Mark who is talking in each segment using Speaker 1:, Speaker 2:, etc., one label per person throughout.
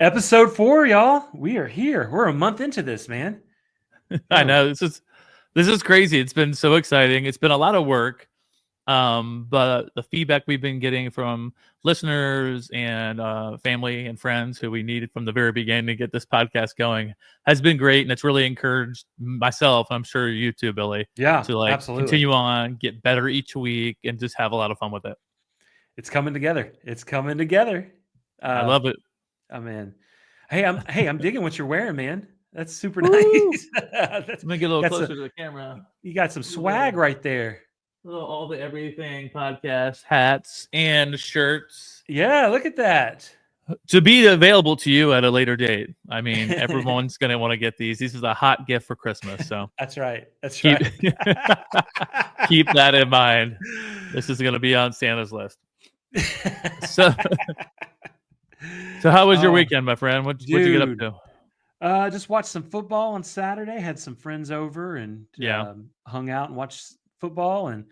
Speaker 1: Episode 4, y'all. We are here. We're a month into this, man.
Speaker 2: I know this is crazy. It's been so exciting. It's been a lot of work. But the feedback we've been getting from listeners and family and friends who we needed from the very beginning to get this podcast going has been great, and it's really encouraged myself. I'm sure you too, Billy.
Speaker 1: Yeah,
Speaker 2: To
Speaker 1: absolutely.
Speaker 2: continue on, get better each week, and just have a lot of fun with it.
Speaker 1: It's coming together. It's coming together.
Speaker 2: I love it.
Speaker 1: Oh man. I'm digging what you're wearing, man. That's super
Speaker 2: Woo!
Speaker 1: nice. That's
Speaker 2: Let me get a little
Speaker 1: that's
Speaker 2: closer to the camera.
Speaker 1: you got some swag right there.
Speaker 2: All the everything podcast hats and shirts.
Speaker 1: Yeah, look at that.
Speaker 2: To be available to you at a later date. I mean, everyone's going to want to get these. This is a hot gift for Christmas. So
Speaker 1: That's right. That's
Speaker 2: keep,
Speaker 1: right.
Speaker 2: keep that in mind. This is going to be on Santa's list. So how was your weekend, my friend? What'd you get up to?
Speaker 1: Just watched some football on Saturday. Had some friends over and hung out and watched football. And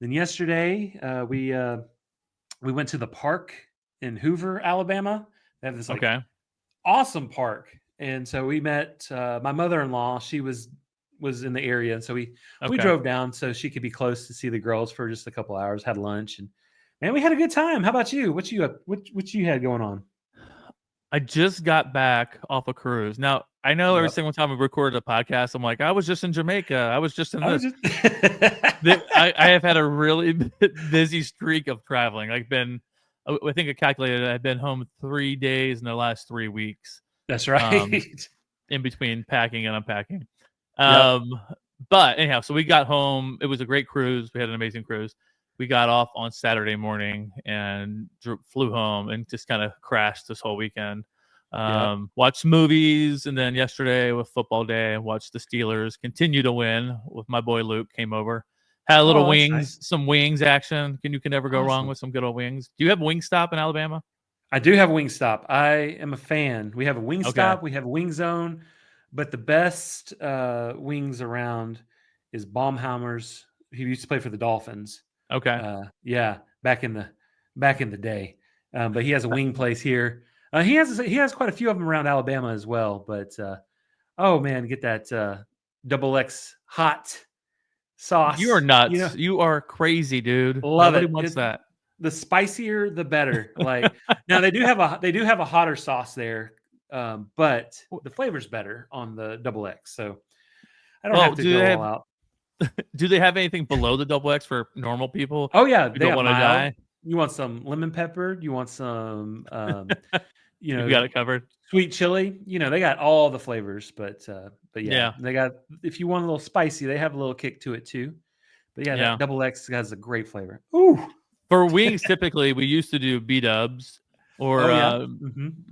Speaker 1: then yesterday we went to the park in Hoover, Alabama. They have this awesome park, and so we met my mother-in-law. She was in the area, and so we drove down so she could be close to see the girls for just a couple hours. Had lunch, and man, we had a good time. How about you? What you had going on?
Speaker 2: I just got back off a cruise. Now, I know every single time we recorded a podcast, I'm like, I was just in Jamaica. I was just in this. I have had a really busy streak of traveling. I think I calculated I've been home 3 days in the last 3 weeks.
Speaker 1: That's right.
Speaker 2: In between packing and unpacking. But anyhow, so we got home. It was a great cruise. We had an amazing cruise. We got off on Saturday morning and flew home and just kind of crashed this whole weekend. Watched movies, and then yesterday with football day, watched the Steelers continue to win with my boy Luke came over. Had a little some wings action. You can never go wrong with some good old wings. Do you have Wingstop in Alabama?
Speaker 1: I do have Wingstop. I am a fan. We have a Wingstop. We have a Wing Zone, but the best wings around is Baumhammer's. He used to play for the Dolphins. Back in the day. But he has a wing place here. He has quite a few of them around Alabama as well. But oh man, get that double X hot sauce.
Speaker 2: You are nuts. You are crazy, dude.
Speaker 1: Nobody
Speaker 2: wants that.
Speaker 1: The spicier, the better. Like now, they do have a hotter sauce there, but the flavor's better on the double X. So I don't have to go all out.
Speaker 2: Do they have anything below the double X for normal people?
Speaker 1: Oh yeah,
Speaker 2: they don't want to die.
Speaker 1: You want some lemon pepper? You want some,
Speaker 2: you got it covered.
Speaker 1: Sweet chili. They got all the flavors, but yeah, they got. If you want a little spicy, they have a little kick to it too. But yeah, that double X has a great flavor. Ooh.
Speaker 2: For wings, typically we used to do B-dubs, or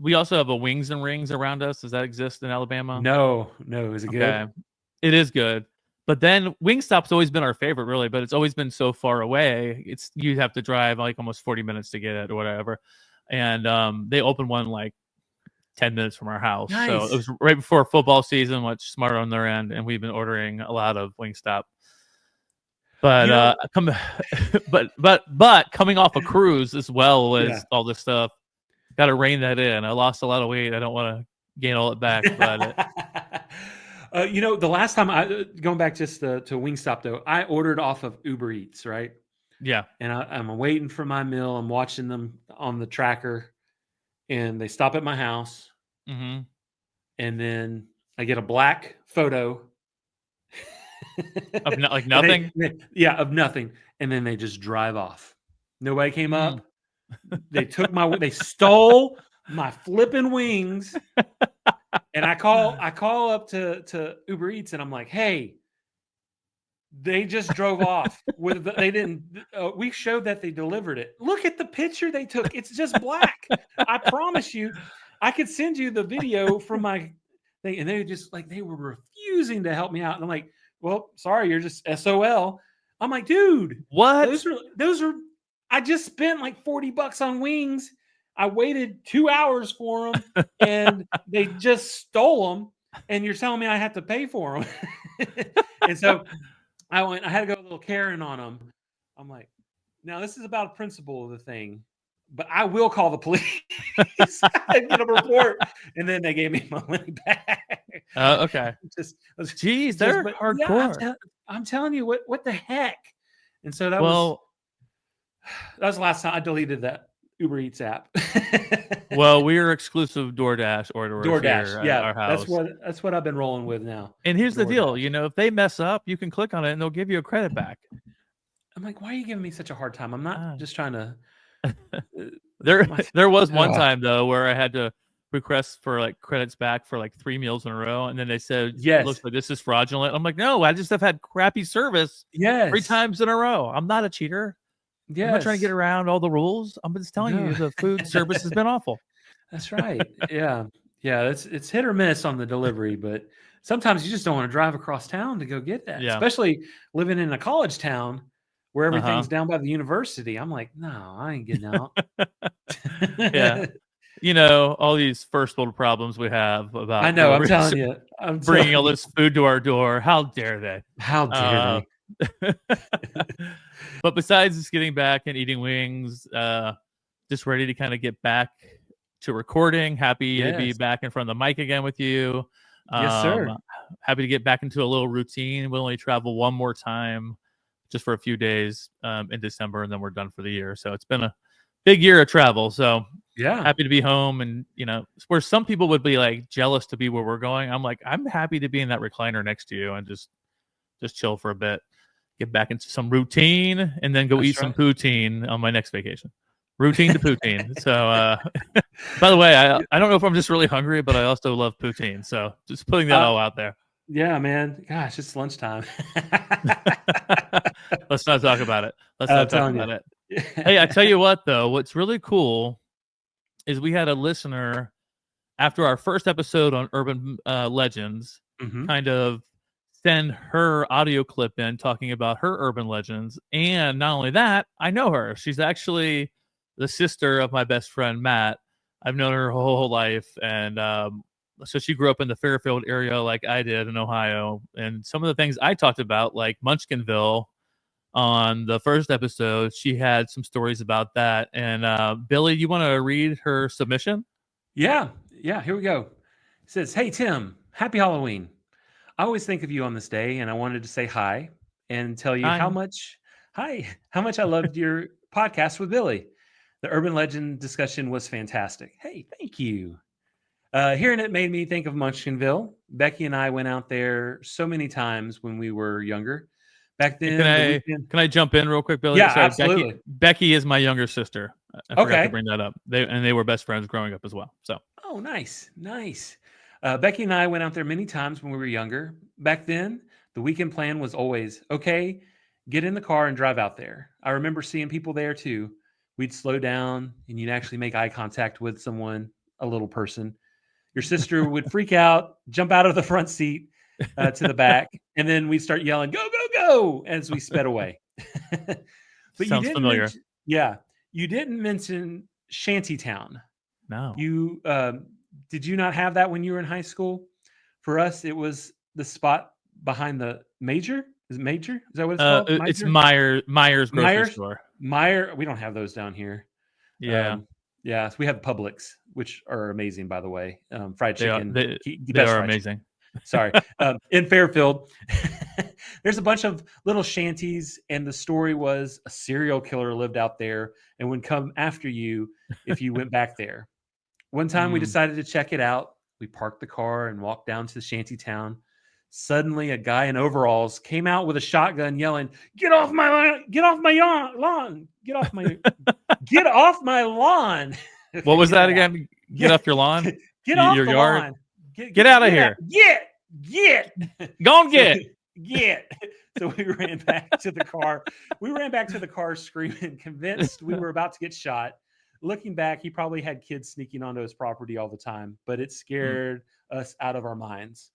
Speaker 2: we also have a Wings and Rings around us. Does that exist in Alabama?
Speaker 1: No. Is it good?
Speaker 2: It is good. But then Wingstop's always been our favorite, really, but it's always been so far away. You'd have to drive like almost 40 minutes to get it or whatever. And they opened one like 10 minutes from our house. Nice. So it was right before football season, much smarter on their end, and we've been ordering a lot of Wingstop. But but coming off a cruise as well as all this stuff, got to rein that in. I lost a lot of weight. I don't want to gain all it back, but
Speaker 1: the last time going back just to Wingstop though, I ordered off of Uber Eats, right?
Speaker 2: Yeah.
Speaker 1: And I'm waiting for my meal. I'm watching them on the tracker, and they stop at my house.
Speaker 2: Mm-hmm.
Speaker 1: And then I get a black photo
Speaker 2: of like nothing.
Speaker 1: Of nothing. And then they just drive off. Nobody came up. They they stole my flipping wings. And I call up to Uber Eats, and I'm like, hey, they just drove off with they didn't we showed that they delivered it. Look at the picture they took. It's just black. I promise you, I could send you the video from my thing. And they just they were refusing to help me out. And I'm like, well, sorry, you're just SOL. I'm like, dude,
Speaker 2: what?
Speaker 1: Those are I just spent like $40 on wings. I waited 2 hours for them, and they just stole them. And you're telling me I have to pay for them. And so I had to go a little Karen on them. I'm like, now this is about a principle of the thing. but I will call the police and get a report. And then they gave me my money back.
Speaker 2: Okay. Jeez, they're
Speaker 1: but yeah,
Speaker 2: hardcore.
Speaker 1: I'm telling you, what the heck? And so that was the last time I deleted that Uber Eats app.
Speaker 2: Well, we are exclusive DoorDash orderers
Speaker 1: DoorDash,
Speaker 2: here at
Speaker 1: yeah,
Speaker 2: our house.
Speaker 1: that's what I've been rolling with now.
Speaker 2: And here's the deal,
Speaker 1: DoorDash.
Speaker 2: if they mess up, you can click on it and they'll give you a credit back.
Speaker 1: I'm like, why are you giving me such a hard time? I'm not just trying to.
Speaker 2: There was one time though where I had to request for like credits back for like 3 meals in a row, and then they said,
Speaker 1: Yes.
Speaker 2: "Looks like this is fraudulent." I'm like, "No, I just have had crappy service 3 times in a row. I'm not a cheater. I'm not trying to get around all the rules. I'm just telling you the food service has been awful."
Speaker 1: That's right. Yeah. It's hit or miss on the delivery, but sometimes you just don't want to drive across town to go get that.
Speaker 2: Yeah.
Speaker 1: Especially living in a college town where everything's down by the university. I'm like, no, I ain't getting out.
Speaker 2: Yeah. All these first world problems we have about
Speaker 1: I know, I'm telling you.
Speaker 2: bringing all this food to our door. How dare they?
Speaker 1: How dare they?
Speaker 2: But besides just getting back and eating wings, just ready to kind of get back to recording. Happy to be back in front of the mic again with you.
Speaker 1: Yes, sir.
Speaker 2: Happy to get back into a little routine. We'll only travel one more time just for a few days in December, and then we're done for the year. So it's been a big year of travel. So happy to be home. And, where some people would be like jealous to be where we're going, I'm like, I'm happy to be in that recliner next to you and just chill for a bit, get back into some routine, and then go eat some poutine on my next vacation. Routine to poutine. So, by the way, I don't know if I'm just really hungry, but I also love poutine. So just putting that all out there.
Speaker 1: Yeah, man. Gosh, it's lunchtime.
Speaker 2: Let's not talk about it. Hey, I tell you what, though, what's really cool is we had a listener after our first episode on urban legends kind of send her audio clip in talking about her urban legends. And not only that, I know her. She's actually the sister of my best friend, Matt. I've known her her whole life. And so she grew up in the Fairfield area like I did in Ohio. And some of the things I talked about, like Munchkinville on the first episode, she had some stories about that. And Billy, you want to read her submission?
Speaker 1: Yeah, here we go. It says, "Hey, Tim, happy Halloween. I always think of you on this day, and I wanted to say hi and tell you how much I loved your podcast with Billy. The urban legend discussion was fantastic. Hey, thank you. Hearing it made me think of Munchkinville. Becky and I went out there so many times when we were younger. Back then,
Speaker 2: can I jump in real quick, Billy?
Speaker 1: Yeah, absolutely.
Speaker 2: Becky is my younger sister. I forgot to bring that up. They were best friends growing up as well. So,
Speaker 1: oh, nice. Becky and I went out there many times when we were younger. Back then, the weekend plan was always, okay, get in the car and drive out there. I remember seeing people there too. We'd slow down and you'd actually make eye contact with someone, a little person. Your sister would freak out, jump out of the front seat to the back, and then we'd start yelling, go, go, go, as we sped away. But
Speaker 2: sounds familiar.
Speaker 1: You didn't mention Shantytown.
Speaker 2: No.
Speaker 1: You did you not have that when you were in high school? For us, it was the spot behind the Major. Is it Major? Is that what it's called?
Speaker 2: It's Myers grocery store.
Speaker 1: We don't have those down here.
Speaker 2: Yeah.
Speaker 1: So we have Publix, which are amazing, by the way. Fried chicken.
Speaker 2: They are amazing.
Speaker 1: Sorry. In Fairfield, there's a bunch of little shanties, and the story was a serial killer lived out there and would come after you if you went back there. One time we decided to check it out. We parked the car and walked down to the shanty town. Suddenly, a guy in overalls came out with a shotgun yelling, "Get off my lawn! Get off my lawn! Get off my get off my lawn!"
Speaker 2: What was that again? Get off your lawn?
Speaker 1: Get off
Speaker 2: your
Speaker 1: the
Speaker 2: yard?
Speaker 1: lawn!
Speaker 2: Get out of here!
Speaker 1: Get!
Speaker 2: Go and get!
Speaker 1: So we ran back to the car. We ran back to the car screaming, convinced we were about to get shot. Looking back, he probably had kids sneaking onto his property all the time, but it scared us out of our minds.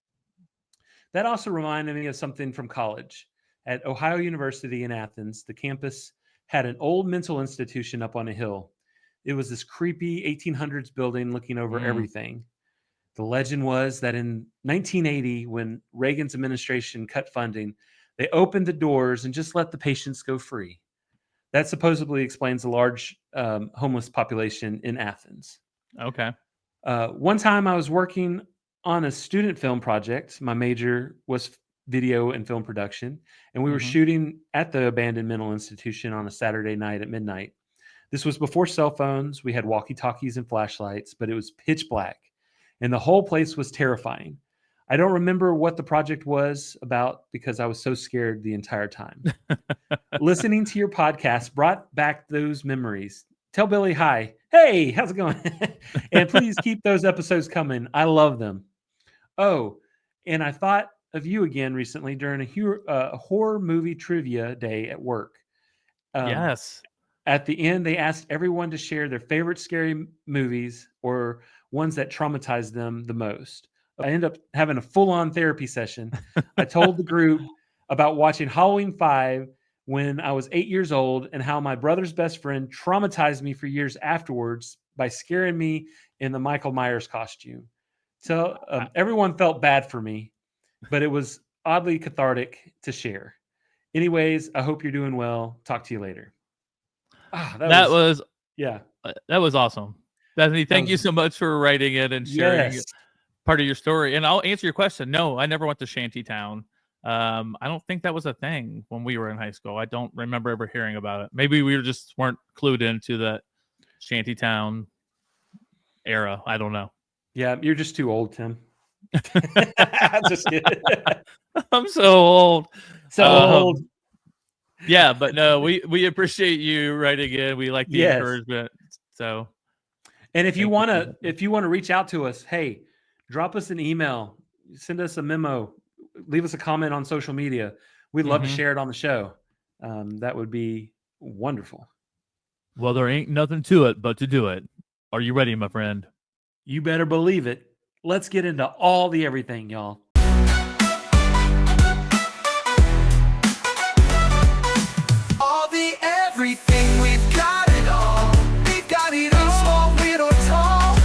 Speaker 1: That also reminded me of something from college. At Ohio University in Athens, the campus had an old mental institution up on a hill. It was this creepy 1800s building looking over everything. The legend was that in 1980, when Reagan's administration cut funding, they opened the doors and just let the patients go free. That supposedly explains the large homeless population in Athens.
Speaker 2: Okay.
Speaker 1: One time I was working on a student film project. My major was video and film production, and we were
Speaker 2: Mm-hmm.
Speaker 1: shooting at the abandoned mental institution on a Saturday night at midnight. This was before cell phones. We had walkie talkies and flashlights, but it was pitch black, and the whole place was terrifying. I don't remember what the project was about because I was so scared the entire time. Listening to your podcast brought back those memories. Tell Billy hi. Hey, how's it going? And please keep those episodes coming. I love them. Oh, and I thought of you again recently during a horror movie trivia day at work. Um,
Speaker 2: Yes.
Speaker 1: at the end, they asked everyone to share their favorite scary movies or ones that traumatized them the most. I ended up having a full on therapy session. I told the group about watching Halloween 5 when I was 8 years old and how my brother's best friend traumatized me for years afterwards by scaring me in the Michael Myers costume. So everyone felt bad for me, but it was oddly cathartic to share. Anyways, I hope you're doing well. Talk to you later.
Speaker 2: That was
Speaker 1: Yeah.
Speaker 2: that was awesome. Bethany, thank you
Speaker 1: was-
Speaker 2: so much for writing it and sharing
Speaker 1: Yes.
Speaker 2: part of your story. And I'll answer your question. No, I never went to Shantytown. I don't think that was a thing when we were in high school. I don't remember ever hearing about it. Maybe we just weren't clued into that Shantytown era. I don't know.
Speaker 1: Yeah, you're just too old, Tim. Just kidding.
Speaker 2: I'm so old.
Speaker 1: So old.
Speaker 2: Yeah, but no, we appreciate you writing in. We like the
Speaker 1: Yes.
Speaker 2: encouragement. So,
Speaker 1: And if you
Speaker 2: thank
Speaker 1: want to reach out to us, hey, drop us an email, send us a memo, leave us a comment on social media. We'd love to
Speaker 2: Mhm.
Speaker 1: share it on the show. That would be wonderful.
Speaker 2: Well, there ain't nothing to it but to do it. Are you ready, my friend?
Speaker 1: You better believe it. Let's get into all the everything, y'all.
Speaker 3: All the everything, we've got it all. We've got it all, small, weird or tall.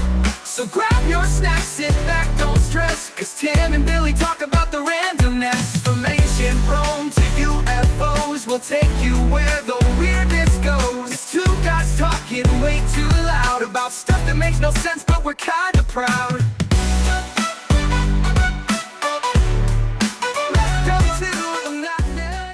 Speaker 3: So grab your snacks, sit back, don't stress. Cause Tim and Billy talk about the randomness. Formation prone to UFOs will take you where the weirdness goes. It's two guys talking way too loud about stuff that makes no sense, but we're kinda proud.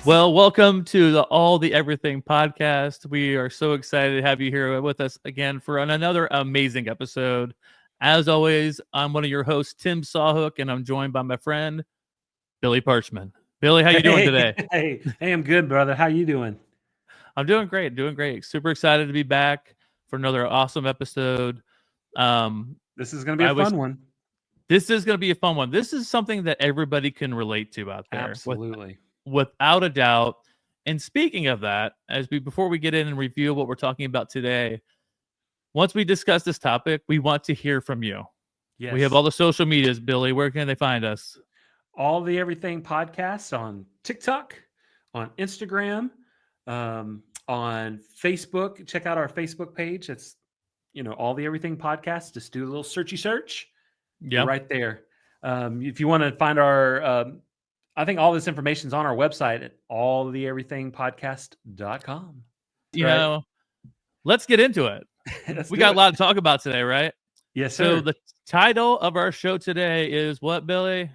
Speaker 2: Well, welcome to the All the Everything podcast. We are so excited to have you here with us again for another amazing episode. As always, I'm one of your hosts, Tim Sawhook, and I'm joined by my friend, Billy Parchman. Billy, how you doing today?
Speaker 1: Hey, I'm good, brother. How you doing?
Speaker 2: I'm doing great. Super excited to be back for another awesome episode.
Speaker 1: This is going to be a fun one.
Speaker 2: This is going to be a fun one. This is something that everybody can relate to out there.
Speaker 1: Absolutely.
Speaker 2: Without a doubt. And speaking of that, before we get in and review what we're talking about today, once we discuss this topic, we want to hear from you.
Speaker 1: Yes.
Speaker 2: We have all the social medias, Billy. Where can they find us?
Speaker 1: All the Everything podcasts on TikTok, on Instagram, on Facebook. Check out our Facebook page. It's All the Everything podcast. Just do a little searchy search.
Speaker 2: Yeah,
Speaker 1: right there. If you want to find our I think all this information is on our website at alltheeverythingpodcast.com.
Speaker 2: you know, let's get into it. We got a lot to talk about today, right?
Speaker 1: Yes, sir.
Speaker 2: So the title of our show today is what, Billy?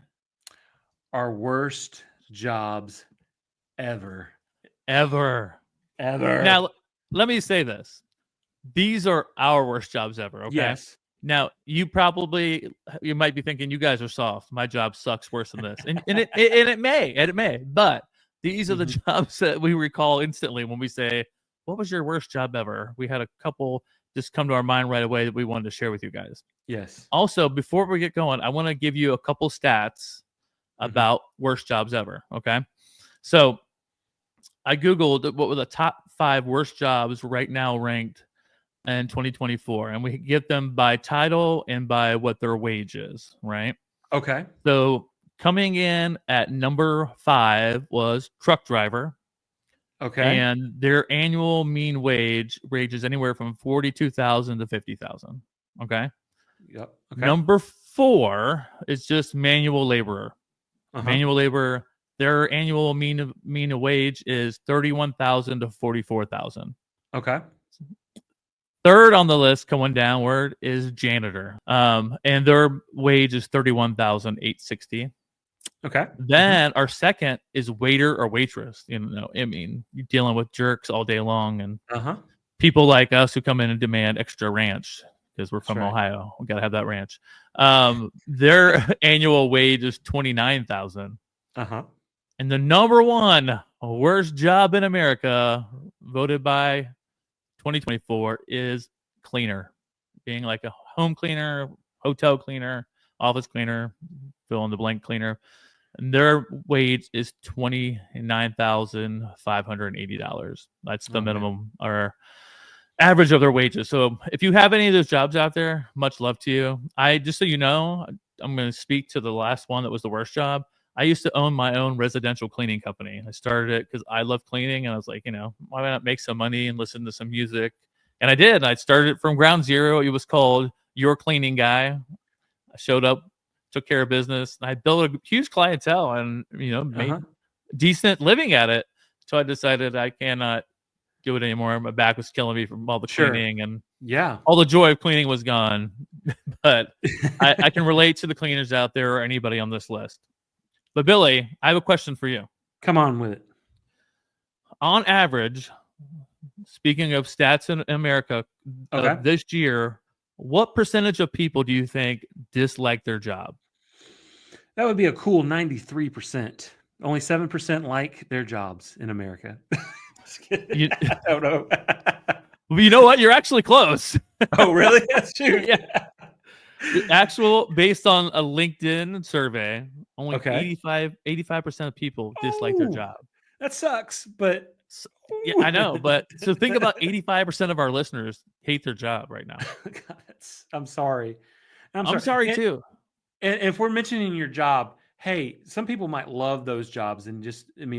Speaker 1: Our worst jobs ever.
Speaker 2: Ever. Now, let me say this. These are our worst jobs ever, okay?
Speaker 1: Yes.
Speaker 2: Now, you might be thinking, you guys are soft. My job sucks worse than this. And it may. But these are the jobs that we recall instantly when we say, what was your worst job ever? We had a couple just come to our mind right away that we wanted to share with you guys.
Speaker 1: Yes.
Speaker 2: Also, before we get going, I want to give you a couple stats about worst jobs ever, okay? So I Googled what were the top 5 worst jobs right now ranked in 2024, and we get them by title and by what their wage is, right?
Speaker 1: Okay.
Speaker 2: So coming in at number 5 was truck driver.
Speaker 1: Okay.
Speaker 2: And their annual mean wage ranges anywhere from $42,000 to $50,000. Okay.
Speaker 1: Yep. Okay.
Speaker 2: Number 4 is just manual laborer.
Speaker 1: Uh-huh.
Speaker 2: Manual laborer, their annual mean wage is 31,000 to 44,000.
Speaker 1: Okay.
Speaker 2: Third on the list going downward is janitor. And their wage is 31,860.
Speaker 1: Okay.
Speaker 2: Then our second is waiter or waitress. You know, I mean, you're dealing with jerks all day long and people like us who come in and demand extra ranch because we're from Ohio. We got to have that ranch. Their annual wage is 29,000. And the number one worst job in America, voted by 2024, is cleaner. Being like a home cleaner, hotel cleaner, office cleaner, fill in the blank cleaner. And their wage is $29,580. That's the minimum or average of their wages. So if you have any of those jobs out there, much love to you. Just so you know, I'm going to speak to the last one that was the worst job. I used to own my own residential cleaning company. I started it because I love cleaning, and I was like, why not make some money and listen to some music? And I did. I started it from ground zero. It was called Your Cleaning Guy. I showed up, took care of business. And I built a huge clientele and, made decent living at it. So I decided I cannot do it anymore. My back was killing me from all the cleaning and all the joy of cleaning was gone. But I can relate to the cleaners out there or anybody on this list. But Billy, I have a question for you.
Speaker 1: Come on with it.
Speaker 2: On average, speaking of stats in America, this year, what percentage of people do you think dislike their job?
Speaker 1: That would be a cool 93%. Only 7% like their jobs in America. I don't know.
Speaker 2: Well, you know what? You're actually close.
Speaker 1: Oh, really? That's true.
Speaker 2: Yeah. Actual, based on a LinkedIn survey, only 85% of people dislike their job.
Speaker 1: That sucks, but
Speaker 2: yeah, I know. But so think about 85% of our listeners hate their job right now.
Speaker 1: God, I'm sorry.
Speaker 2: I'm sorry too.
Speaker 1: And if we're mentioning your job, hey, some people might love those jobs and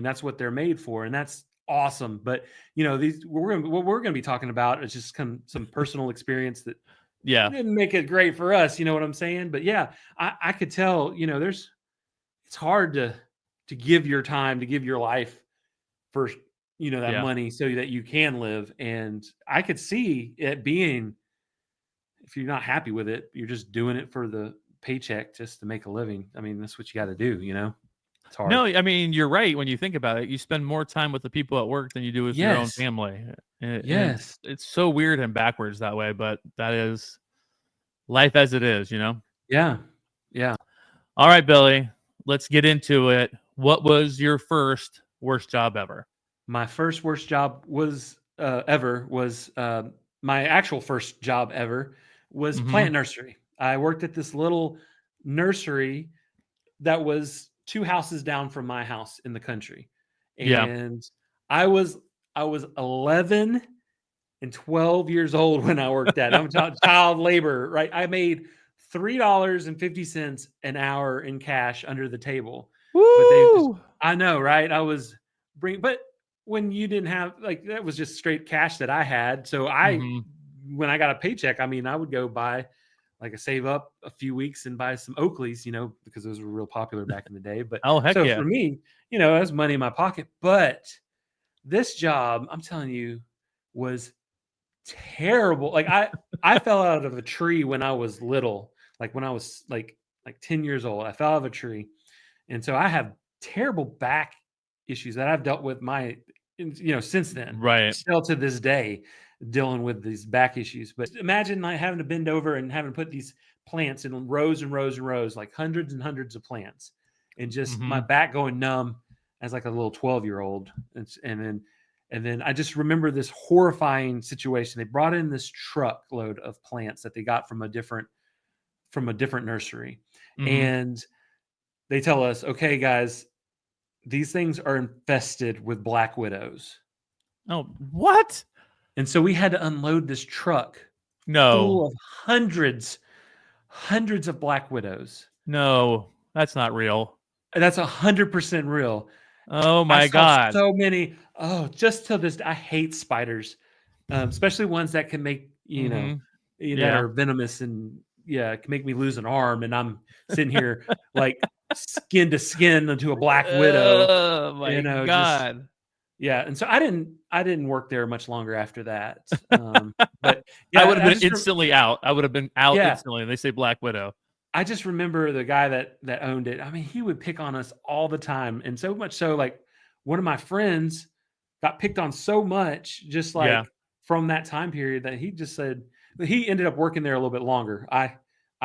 Speaker 1: that's what they're made for, and that's awesome. But what we're going to be talking about is just some personal experience that didn't make it great for us. You know what I'm saying? But yeah, I could tell. It's hard to give your time, to give your life for that money so that you can live. And I could see it being, if you're not happy with it, you're just doing it for the paycheck just to make a living. I mean, that's what you got to do. It's hard.
Speaker 2: No, I mean, you're right. When you think about it, you spend more time with the people at work than you do with your own family. Yes. It's so weird and backwards that way, but that is life as it is,
Speaker 1: Yeah. Yeah.
Speaker 2: All right, Billy, let's get into it. What was your first worst job ever?
Speaker 1: My first worst job was my actual first job ever was plant nursery. I worked at this little nursery that was 2 houses down from my house in the country. And I was 11 and 12 years old when I worked at it. I'm child labor, right? I made $3.50 an hour in cash under the table.
Speaker 2: Woo!
Speaker 1: I know, right? But when you didn't have, that was just straight cash that I had. So when I got a paycheck, I would go buy, save up a few weeks and buy some Oakleys, because those were real popular back in the day. But for me, it was money in my pocket. But this job, I'm telling you, was terrible. I fell out of a tree when I was little, when I was like 10 years old. I fell out of a tree. And so I have terrible back issues that I've dealt with since then.
Speaker 2: Right.
Speaker 1: Still to this day, dealing with these back issues. But imagine having to bend over and having to put these plants in rows and rows and rows, like hundreds and hundreds of plants, and just my back going numb as a little 12-year-old. And then I just remember this horrifying situation. They brought in this truckload of plants that they got from a different nursery. And they tell us, okay, guys, these things are infested with black widows.
Speaker 2: Oh, what?
Speaker 1: And so we had to unload this truck full of hundreds of black widows.
Speaker 2: No, that's not real.
Speaker 1: That's 100% real.
Speaker 2: Oh my God.
Speaker 1: So many. Oh, just till this, I hate spiders, especially ones that can make, that are venomous and can make me lose an arm. And I'm sitting here skin to skin into a black widow.
Speaker 2: Oh my God.
Speaker 1: Yeah, and so I didn't work there much longer after that. But yeah,
Speaker 2: I would have been
Speaker 1: just
Speaker 2: instantly out. I would have been out
Speaker 1: Yeah.
Speaker 2: instantly. And they say Black Widow.
Speaker 1: I just remember the guy that owned it. I mean, he would pick on us all the time, and so much so, like one of my friends got picked on so much, just like
Speaker 2: Yeah.
Speaker 1: from that time period, that he just said he ended up working there a little bit longer. I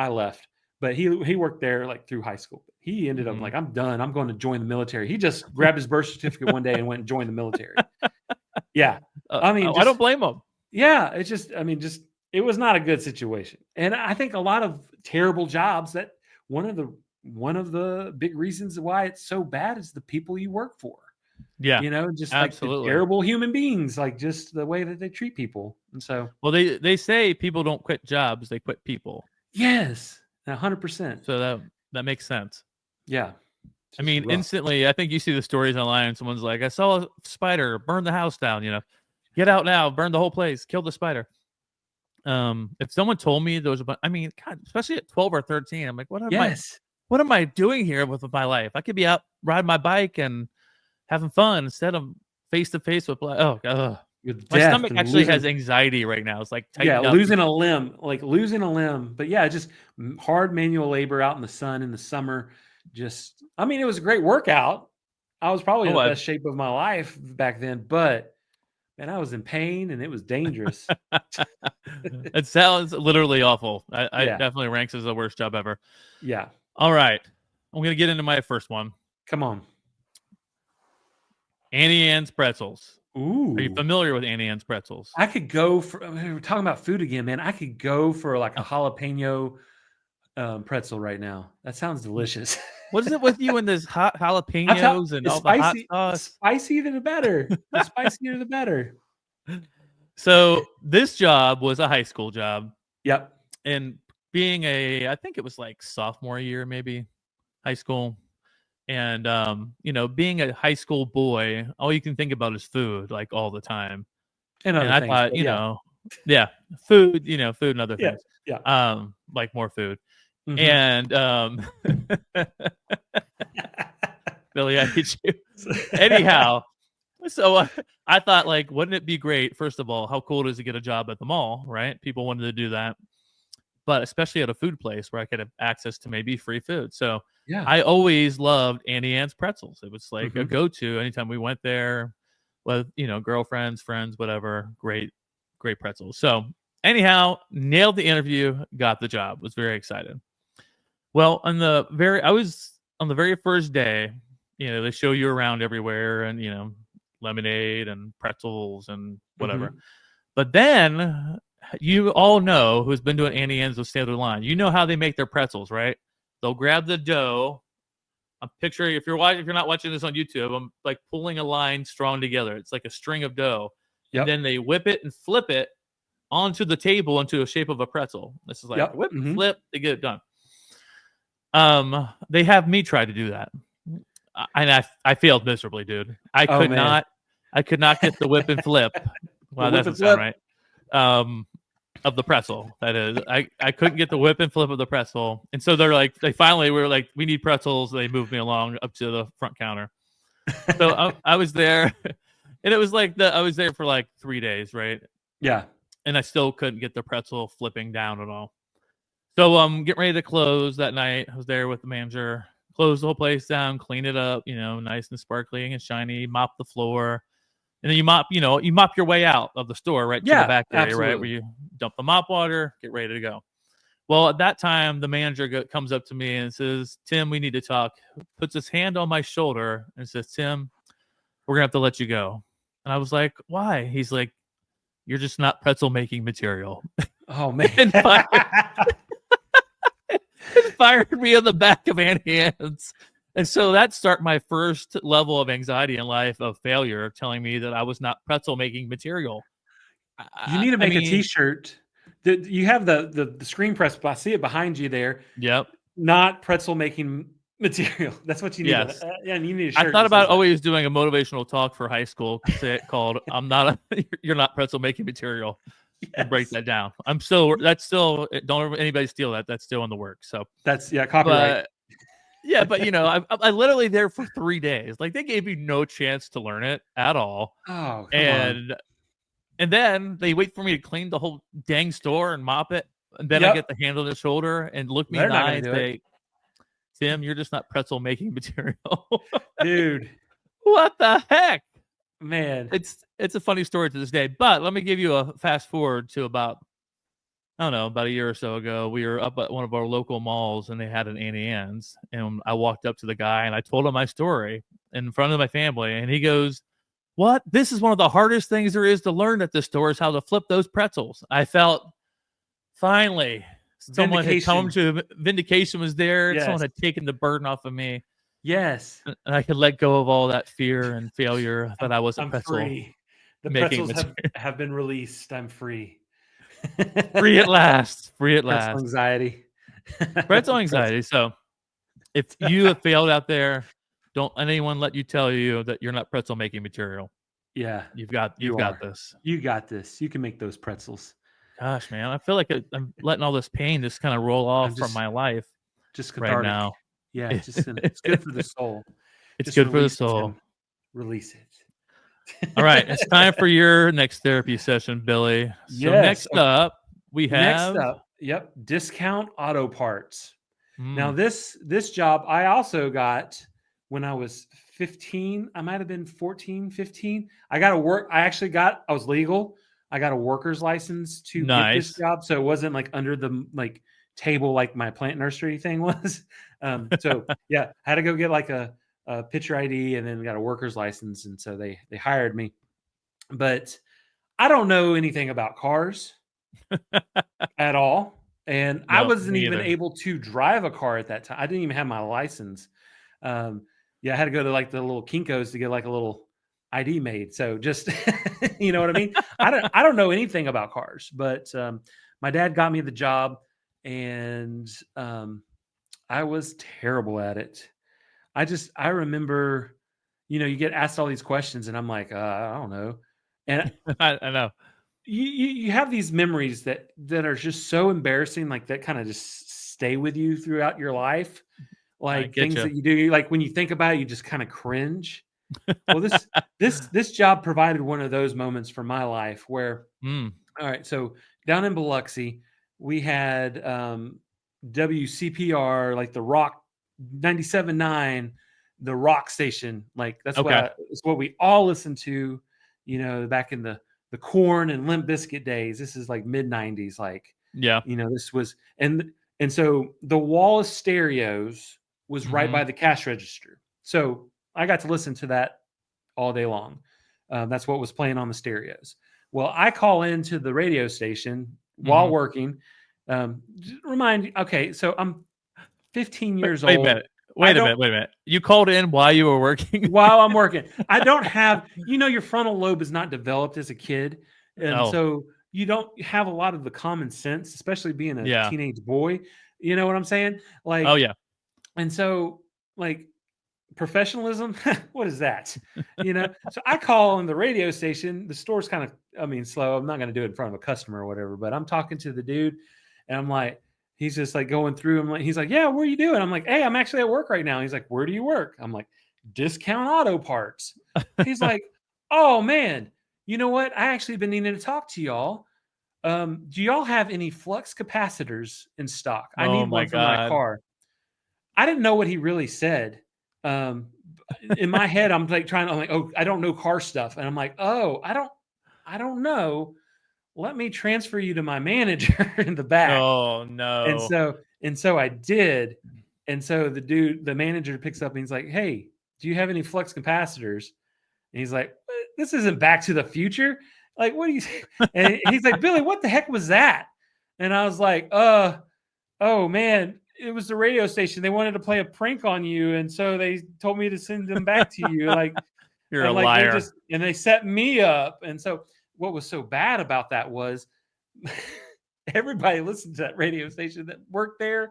Speaker 1: left, but he worked there like through high school. He ended up like, I'm done. I'm going to join the military. He just grabbed his birth certificate one day and went and joined the military. Yeah, I mean,
Speaker 2: I don't blame him.
Speaker 1: Yeah, it's just, I mean, just it was not a good situation, and I think a lot of terrible jobs, that one of the big reasons why it's so bad is the people you work for.
Speaker 2: Yeah,
Speaker 1: Just
Speaker 2: absolutely.
Speaker 1: like the terrible human beings, like just the way that they treat people. And so,
Speaker 2: well, they say people don't quit jobs; they quit people.
Speaker 1: Yes, 100%.
Speaker 2: So that makes sense.
Speaker 1: Yeah.
Speaker 2: I mean, instantly, I think you see the stories online. Someone's like, "I saw a spider, burn the house down." Get out now, burn the whole place, kill the spider. If someone told me there was I mean, God, especially at 12 or 13, I'm like, what am I doing here with my life? I could be out riding my bike and having fun instead of face to face with my stomach actually has anxiety right now. It's like
Speaker 1: losing a limb. But yeah, just hard manual labor out in the sun in the summer. Just, I mean, it was a great workout. I was probably in the best shape of my life back then, but man, I was in pain and it was dangerous.
Speaker 2: It sounds literally awful. I definitely ranks as the worst job ever.
Speaker 1: Yeah.
Speaker 2: All right. I'm going to get into my first one.
Speaker 1: Come on.
Speaker 2: Auntie Anne's pretzels.
Speaker 1: Ooh.
Speaker 2: Are you familiar with Auntie Anne's pretzels?
Speaker 1: I could go for, we're talking about food again, man. I could go for like a jalapeno pretzel right now. That sounds delicious.
Speaker 2: What is it with you and this hot jalapenos and all the hot sauce?
Speaker 1: Spicy the better. The spicier the better.
Speaker 2: So this job was a high school job.
Speaker 1: Yep.
Speaker 2: And being I think it was like sophomore year, maybe high school. And, being a high school boy, all you can think about is food, like all the time.
Speaker 1: And I thought,
Speaker 2: food, food and other things.
Speaker 1: Yeah.
Speaker 2: Like more food. Mm-hmm. And Billy, I hate you. Anyhow, so I thought, like, wouldn't it be great? First of all, how cool it is to get a job at the mall, right? People wanted to do that, but especially at a food place where I could have access to maybe free food. So I always loved Auntie Anne's pretzels. It was like a go-to anytime we went there with girlfriends, friends, whatever. Great pretzels. So anyhow, nailed the interview, got the job. Was very excited. Well, on the very first day, they show you around everywhere and, lemonade and pretzels and whatever. But then you all know who's been doing Auntie Anne's with Standard Line. You know how they make their pretzels, right? They'll grab the dough. I'm picturing, if you're not watching this on YouTube, I'm like pulling a line strung together. It's like a string of dough. Yep. And then they whip it and flip it onto the table into a shape of a pretzel. This is like whip, flip, they get it done. They have me try to do that, and I failed miserably, dude. I could not get the whip and flip. Well, that doesn't sound right. Of the pretzel, that is, I couldn't get the whip and flip of the pretzel, and so we were like, we need pretzels. They moved me along up to the front counter. So I was there, and it was like I was there for like 3 days, right?
Speaker 1: Yeah, and
Speaker 2: I still couldn't get the pretzel flipping down at all. So getting ready to close that night. I was there with the manager, close the whole place down, clean it up, nice and sparkling and shiny, mop the floor. And then you mop your way out of the store, right? To the back area, absolutely. Right? Where you dump the mop water, get ready to go. Well, at that time, the manager comes up to me and says, "Tim, we need to talk." Puts his hand on my shoulder and says, "Tim, we're going to have to let you go." And I was like, "Why?" He's like, "You're just not pretzel making material."
Speaker 1: Oh, man.
Speaker 2: And fired me on the back of Auntie Anne's. And so that started my first level of anxiety in life of failure, telling me that I was not pretzel making material.
Speaker 1: You need to make a T-shirt. You have the screen press. I see it behind you there.
Speaker 2: Yep.
Speaker 1: Not pretzel making material. That's what you need.
Speaker 2: Yes.
Speaker 1: You need a shirt.
Speaker 2: I thought about always doing a motivational talk for high school called "You're not pretzel making material." Yes. And break that down. Don't anybody steal that. That's still in the works. So
Speaker 1: that's copyright.
Speaker 2: Yeah, but I literally there for 3 days. Like they gave me no chance to learn it at all.
Speaker 1: Oh, come on.
Speaker 2: And then they wait for me to clean the whole dang store and mop it. And then I
Speaker 1: Yep.
Speaker 2: get the hand on the shoulder and look me in
Speaker 1: They're
Speaker 2: the
Speaker 1: not
Speaker 2: eye
Speaker 1: gonna
Speaker 2: and
Speaker 1: do it.
Speaker 2: say, Tim, you're just not pretzel making material.
Speaker 1: Dude,
Speaker 2: What the heck?
Speaker 1: man.
Speaker 2: It's a funny story to this day. But let me give you a fast forward to about, I don't know, about a year or so ago. We were up at one of our local malls and they had an Auntie Anne's. And I walked up to the guy and I told him my story in front of my family. And he goes, what? This is one of the hardest things there is to learn at this store is how to flip those pretzels. I felt finally someone had come
Speaker 1: Vindication.
Speaker 2: to vindication was there. Someone
Speaker 1: Yes.
Speaker 2: had taken the burden off of me.
Speaker 1: Yes.
Speaker 2: And I could let go of all that fear and failure that I was a
Speaker 1: I'm
Speaker 2: pretzel
Speaker 1: free. The
Speaker 2: making
Speaker 1: pretzels
Speaker 2: material.
Speaker 1: have been released. I'm free.
Speaker 2: Free at last. Free at
Speaker 1: Pretzel
Speaker 2: last.
Speaker 1: anxiety.
Speaker 2: Pretzel anxiety. So if you have failed out there, don't let anyone let you tell you that you're not pretzel making material.
Speaker 1: Yeah,
Speaker 2: You've got
Speaker 1: you are.
Speaker 2: this.
Speaker 1: You got this. You can make those pretzels.
Speaker 2: Gosh, man, I feel like I'm letting all this pain just kind of roll off from my life
Speaker 1: Just
Speaker 2: right
Speaker 1: cathartic.
Speaker 2: now.
Speaker 1: Yeah, it's good for the soul.
Speaker 2: It's
Speaker 1: Just
Speaker 2: good for the
Speaker 1: release it,
Speaker 2: soul.
Speaker 1: Tim. Release it.
Speaker 2: All right, it's time for your next therapy session, Billy. So
Speaker 1: Yes.
Speaker 2: next up, we have
Speaker 1: Next up, yep, Discount Auto Parts. Now
Speaker 2: Mm,
Speaker 1: this job I also got when I was 15. I might have been 14, 15. I was legal. I got a worker's license to get this
Speaker 2: nice.
Speaker 1: job. So it wasn't like under the table like my plant nursery thing was. So yeah, I had to go get like a picture ID and then got a worker's license. And so they hired me. But I don't know anything about cars at all. And I
Speaker 2: No,
Speaker 1: wasn't
Speaker 2: me
Speaker 1: even
Speaker 2: either.
Speaker 1: able to drive a car at that time. I didn't even have my license. Yeah, I had to go to like the little Kinkos to get like a little ID made. So just you know what I mean? I don't know anything about cars, but my dad got me the job and I was terrible at it. I remember, you get asked all these questions and I'm like, I don't know. And
Speaker 2: I know.
Speaker 1: you have these memories that are just so embarrassing, like that kind of just stay with you throughout your life,
Speaker 2: I
Speaker 1: like
Speaker 2: get
Speaker 1: things
Speaker 2: you.
Speaker 1: that you do, like when you think about it, you just kind of cringe. Well, this job provided one of those moments for my life where,
Speaker 2: Mm,
Speaker 1: all right, so down in Biloxi, we had WCPR, like the Rock 97.9, the Rock station, like
Speaker 2: okay.
Speaker 1: it's what we all listened to, back in the Corn and Limp Bizkit days. This is like mid 90s, like
Speaker 2: Yeah.
Speaker 1: this was and so the wall of stereos was right
Speaker 2: Hmm.
Speaker 1: by the cash register. So I got to listen to that all day long. That's what was playing on the stereos. Well, I call into the radio station while
Speaker 2: Hmm.
Speaker 1: working. Remind you, okay, so I'm 15
Speaker 2: Wait,
Speaker 1: years
Speaker 2: wait a
Speaker 1: old.
Speaker 2: minute.
Speaker 1: I
Speaker 2: Wait a
Speaker 1: don't
Speaker 2: minute. Wait a minute. You called in while you were working?
Speaker 1: while I'm working. I don't have, your frontal lobe is not developed as a kid. And
Speaker 2: Oh,
Speaker 1: so you don't have a lot of the common sense, especially being a
Speaker 2: yeah.
Speaker 1: teenage boy. You know what I'm saying?
Speaker 2: Oh,
Speaker 1: Like,
Speaker 2: yeah.
Speaker 1: and so like professionalism, what is that? So I call on the radio station. The store's kind of, slow. I'm not going to do it in front of a customer or whatever, but I'm talking to the dude and I'm like, he's just like going through. He's like, yeah, what are you doing? I'm like, hey, I'm actually at work right now. He's like, where do you work? I'm like, Discount Auto Parts. He's like, oh man, you know what? I actually been needing to talk to y'all. Do y'all have any flux capacitors in stock? I
Speaker 2: Oh
Speaker 1: need
Speaker 2: my
Speaker 1: one for my
Speaker 2: God.
Speaker 1: car. I didn't know what he really said. Um, in my head, I'm like, oh, I don't know car stuff, and I'm like, oh, I don't know. Let me transfer you to my manager in the back.
Speaker 2: Oh
Speaker 1: And
Speaker 2: no.
Speaker 1: so I did. And so the manager picks up and he's like, hey, do you have any flux capacitors? And he's like, this isn't Back to the Future. Like, what do you? And he's like, Billy, what the heck was that? And I was like, oh man, it was the radio station. They wanted to play a prank on you, and so they told me to send them back to you. Like,
Speaker 2: You're a
Speaker 1: and like
Speaker 2: liar.
Speaker 1: they set me up. And so what was so bad about that was everybody listened to that radio station that worked there,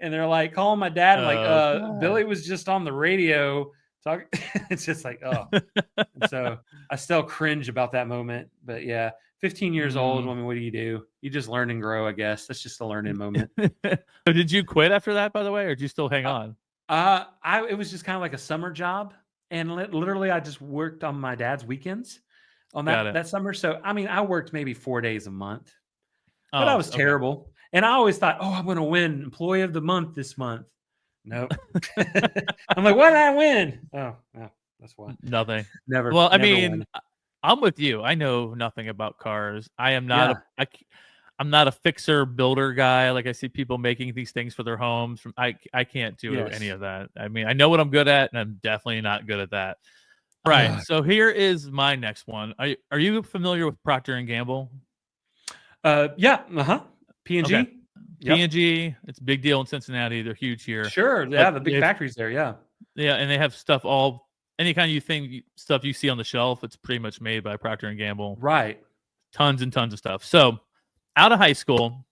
Speaker 1: and they're like calling my dad, like,
Speaker 2: Oh God.
Speaker 1: Billy was just on the radio talking. It's just like, oh. And so I still cringe about that moment. But yeah, 15 years old.
Speaker 2: Mm.
Speaker 1: What do? You just learn and grow, I guess. That's just a learning moment.
Speaker 2: So did you quit after that, by the way, or did you still hang
Speaker 1: Uh,
Speaker 2: on?
Speaker 1: It was just kind of like a summer job, and literally I just worked on my dad's weekends on
Speaker 2: Got
Speaker 1: that
Speaker 2: it.
Speaker 1: that summer. So I mean, I worked maybe 4 days a month, but I
Speaker 2: Oh,
Speaker 1: was
Speaker 2: okay.
Speaker 1: terrible. And I always thought, oh, I'm going to win Employee of the Month this month. Nope. I'm like, what did I win? Oh, that's why.
Speaker 2: Nothing.
Speaker 1: Never,
Speaker 2: Well, I
Speaker 1: never
Speaker 2: mean,
Speaker 1: won.
Speaker 2: I'm with you. I know nothing about cars. I am not
Speaker 1: Yeah.
Speaker 2: I'm not a fixer builder guy. Like I see people making these things for their homes. I can't do any
Speaker 1: Yes.
Speaker 2: of that. I mean, I know what I'm good at, and I'm definitely not good at that. All right.
Speaker 1: Ugh.
Speaker 2: So here is my next one. Are you familiar with Procter and Gamble?
Speaker 1: Yeah. P&G.
Speaker 2: Okay.
Speaker 1: Yep.
Speaker 2: P&G. It's a big deal in Cincinnati. They're huge here.
Speaker 1: Sure. Yeah. The big factories there. Yeah.
Speaker 2: Yeah, and they have stuff any kind of stuff you see on the shelf. It's pretty much made by Procter and Gamble.
Speaker 1: Right.
Speaker 2: Tons and tons of stuff. So, out of high school,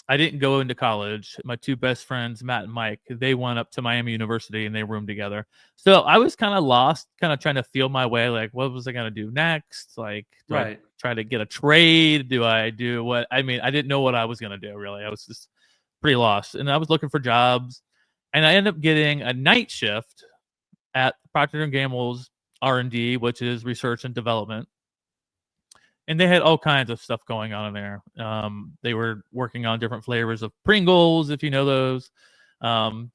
Speaker 2: I didn't go into college. My two best friends, Matt and Mike, they went up to Miami University and they roomed together. So I was kind of lost, kind of trying to feel my way. Like, what was I going to do next? Like, do I try to get a trade? Do I do what? I mean, I didn't know what I was going to do, really. I was just pretty lost. And I was looking for jobs. And I ended up getting a night shift at Procter & Gamble's R&D, which is research and development. And they had all kinds of stuff going on in there. They were working on different flavors of Pringles, if you know those,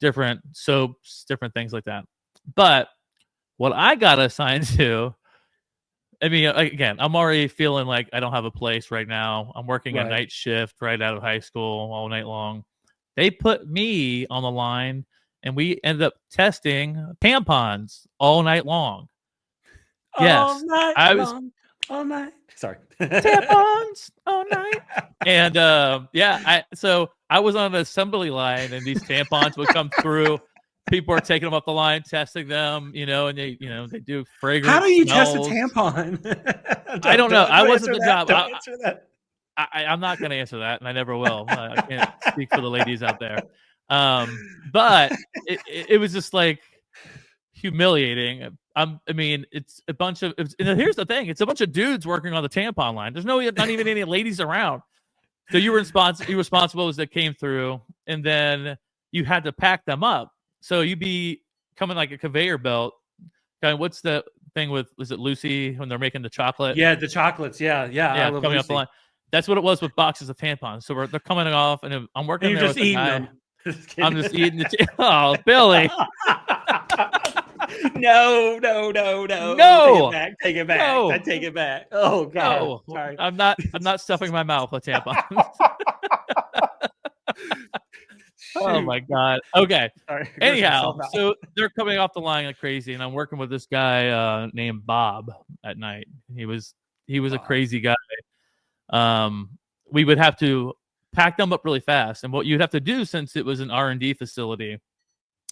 Speaker 2: different soaps, different things like that. But what I got assigned to, I mean, again, I'm already feeling like I don't have a place right now. I'm working a night shift right out of high school all night long. They put me on the line, and we ended up testing tampons all night long. Yes, I was
Speaker 1: all night. Sorry.
Speaker 2: tampons all night. And so I was on an assembly line, and these tampons would come through. People are taking them up the line, testing them, and they do fragrance.
Speaker 1: How do you
Speaker 2: smells.
Speaker 1: test a tampon?
Speaker 2: I don't know. I wasn't the job.
Speaker 1: Don't answer that.
Speaker 2: I'm not going to answer that, and I never will. I can't speak for the ladies out there. But it was just like humiliating. I mean, it's a bunch of. Here's the thing: it's a bunch of dudes working on the tampon line. There's not even any ladies around. So you were responsible as they came through, and then you had to pack them up. So you'd be coming like a conveyor belt. Kind of, what's the thing with? Is it Lucy when they're making the chocolate?
Speaker 1: Yeah, the chocolates. Yeah.
Speaker 2: I love coming up the line. That's what it was with boxes of tampons. So they're coming off, and I'm working.
Speaker 1: And
Speaker 2: you're
Speaker 1: just eating them.
Speaker 2: I'm just eating the. Oh, Billy!
Speaker 1: No. Take it back.
Speaker 2: No.
Speaker 1: I take it back. Oh God.
Speaker 2: No.
Speaker 1: Sorry.
Speaker 2: I'm not stuffing my mouth with tampons. Oh my God. Okay.
Speaker 1: Sorry.
Speaker 2: Anyhow, so they're coming off the line like crazy, and I'm working with this guy named Bob at night. He was a crazy guy. We would have to pack them up really fast, and what you'd have to do, since it was an R&D facility,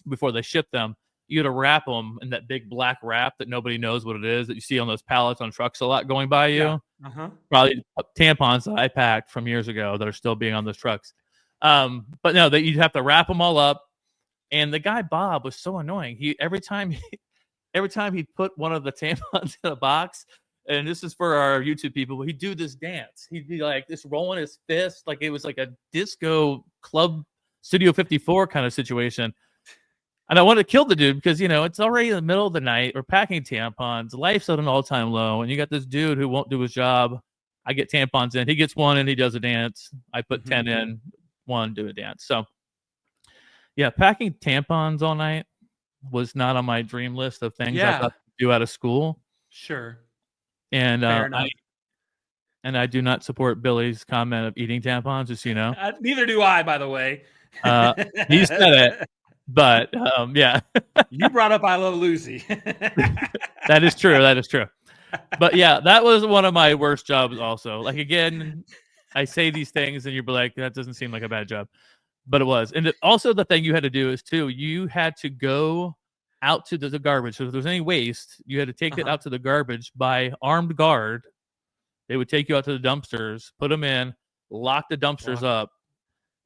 Speaker 2: before they ship them, you had to wrap them in that big black wrap that nobody knows what it is, that you see on those pallets on trucks a lot going by you.
Speaker 1: Yeah.
Speaker 2: Probably tampons that I packed from years ago that are still being on those trucks. But no, that you'd have to wrap them all up. And the guy Bob was so annoying. Every time he put one of the tampons in a box, and this is for our YouTube people, he'd do this dance. He'd be like this, rolling his fist like it was like a disco club Studio 54 kind of situation. And I wanted to kill the dude because, it's already in the middle of the night. We're packing tampons. Life's at an all-time low. And you got this dude who won't do his job. I get tampons in. He gets one and he does a dance. I put 10 in, one, do a dance. So, yeah, packing tampons all night was not on my dream list of things I thought to do out of school.
Speaker 1: Sure.
Speaker 2: And I do not support Billy's comment of eating tampons, just so you know.
Speaker 1: Neither do I, by the way.
Speaker 2: He said it. But yeah,
Speaker 1: you brought up I Love Lucy.
Speaker 2: That is true. But yeah, that was one of my worst jobs. Also, like, again, I say these things and you're like, that doesn't seem like a bad job, but it was. And also, the thing you had to do is you had to go out to the garbage. So if there was any waste, you had to take it out to the garbage by armed guard. They would take you out to the dumpsters, put them in, lock the dumpsters up,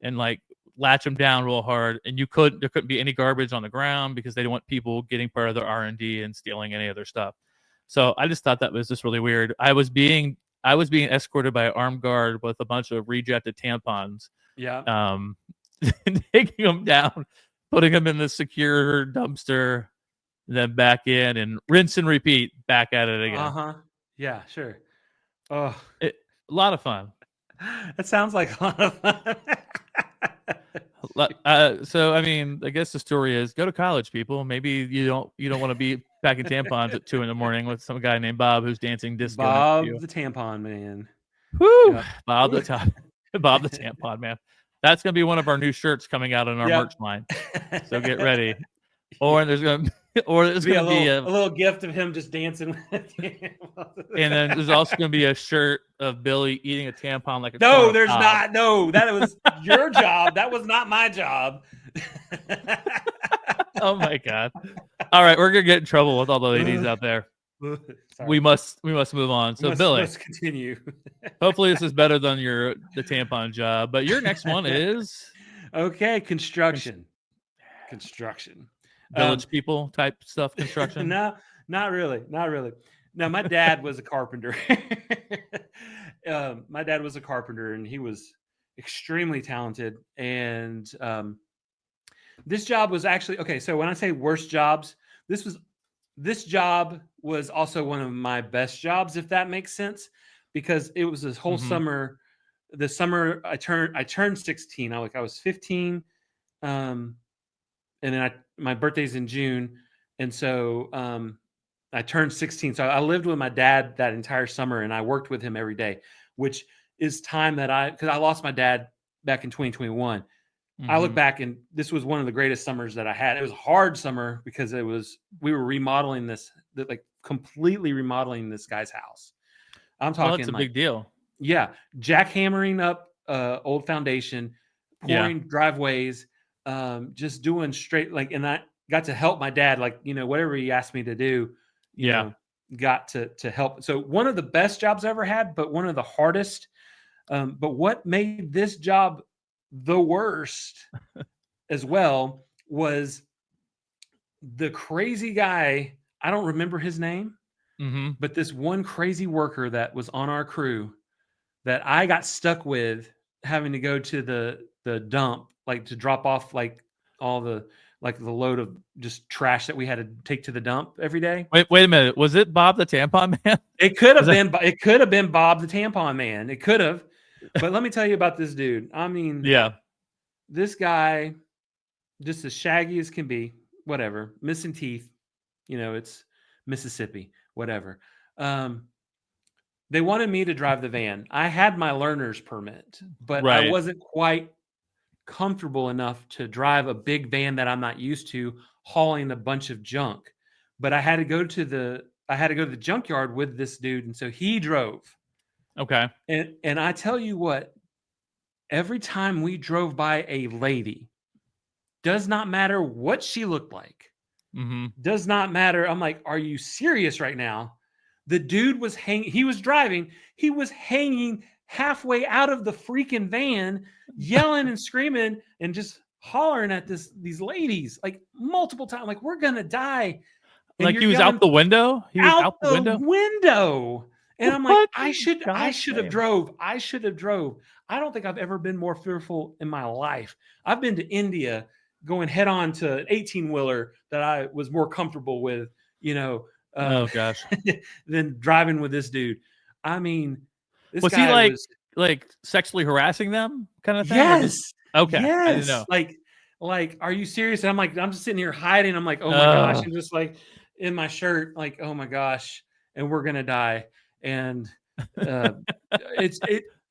Speaker 2: and like latch them down real hard. And there couldn't be any garbage on the ground because they didn't want people getting part of their R&D and stealing any of their stuff. So I just thought that was just really weird. I was being escorted by an armed guard with a bunch of rejected tampons.
Speaker 1: Yeah.
Speaker 2: Taking them down, putting them in the secure dumpster, then back in, and rinse and repeat. Back at it again.
Speaker 1: Yeah, sure. Oh,
Speaker 2: A lot of fun.
Speaker 1: that sounds like a lot of fun.
Speaker 2: So I mean, I guess the story is go to college, people. Maybe you don't want to be packing tampons at 2 a.m. with some guy named Bob who's dancing disco next to you.
Speaker 1: Bob the tampon man.
Speaker 2: Woo!
Speaker 1: Yep.
Speaker 2: Bob the tampon man. That's gonna be one of our new shirts coming out in our
Speaker 1: Yep.
Speaker 2: merch line. So get ready. Or there's gonna be
Speaker 1: a little gift of him just dancing with him.
Speaker 2: And then there's also gonna be a shirt of Billy eating a tampon like a
Speaker 1: No,
Speaker 2: corn
Speaker 1: there's
Speaker 2: cob.
Speaker 1: not. No, that was your job. That was not my job.
Speaker 2: Oh my god! All right, we're gonna get in trouble with all the ladies out there.
Speaker 1: Sorry.
Speaker 2: We must move on. So Billy,
Speaker 1: let's continue.
Speaker 2: hopefully this is better than the tampon job. But your next one is
Speaker 1: okay, construction.
Speaker 2: Village People type stuff. Construction.
Speaker 1: No, not really. No, my dad was a carpenter. My dad was a carpenter, and he was extremely talented. And this job was actually okay. So when I say worst jobs, this job was also one of my best jobs, if that makes sense, because it was this whole summer. The summer I turned 16. I was 15, and then my birthday's in June, and so I turned 16. So I lived with my dad that entire summer, and I worked with him every day, which is time that because I lost my dad back in 2021. I look back, and this was one of the greatest summers that I had. It was a hard summer because we were remodeling completely remodeling this guy's house. I'm talking
Speaker 2: well, that's a big deal.
Speaker 1: Yeah, jackhammering up old foundation, pouring driveways, just doing straight and I got to help my dad, whatever he asked me to do. You know, got to help. So one of the best jobs I ever had, but one of the hardest. But what made this job the worst as well was the crazy guy. I don't remember his name, but this one crazy worker that was on our crew that I got stuck with having to go to the dump, to drop off all the the load of just trash that we had to take to the dump every day.
Speaker 2: Wait a minute. Was it Bob the Tampon Man?
Speaker 1: It could have been. It could have been Bob the Tampon Man. It could have. But let me tell you about this dude. I mean, this guy, just as shaggy as can be. Whatever, missing teeth. It's Mississippi. Whatever. They wanted me to drive the van. I had my learner's permit, but I wasn't quite comfortable enough to drive a big van that I'm not used to, hauling a bunch of junk. But I had to go to the junkyard with this dude, and so he drove.
Speaker 2: Okay.
Speaker 1: And I tell you what, every time we drove by a lady, does not matter what she looked like. Does not matter. I'm like, are you serious right now? The dude was he was driving. He was hanging halfway out of the freaking van, yelling and screaming and just hollering at these ladies multiple times. We're going to die. And
Speaker 2: he was out the window? He was out the
Speaker 1: window. And I'm like, I should have drove. I don't think I've ever been more fearful in my life. I've been to India going head on to an 18-wheeler that I was more comfortable with,
Speaker 2: oh gosh,
Speaker 1: than driving with this dude. I mean,
Speaker 2: was he like sexually harassing them kind of thing?
Speaker 1: Yes.
Speaker 2: Okay.
Speaker 1: Yes.
Speaker 2: I didn't know.
Speaker 1: Are you serious? And I'm just sitting here hiding. I'm like, oh my gosh. And just in my shirt, oh my gosh. And we're going to die. And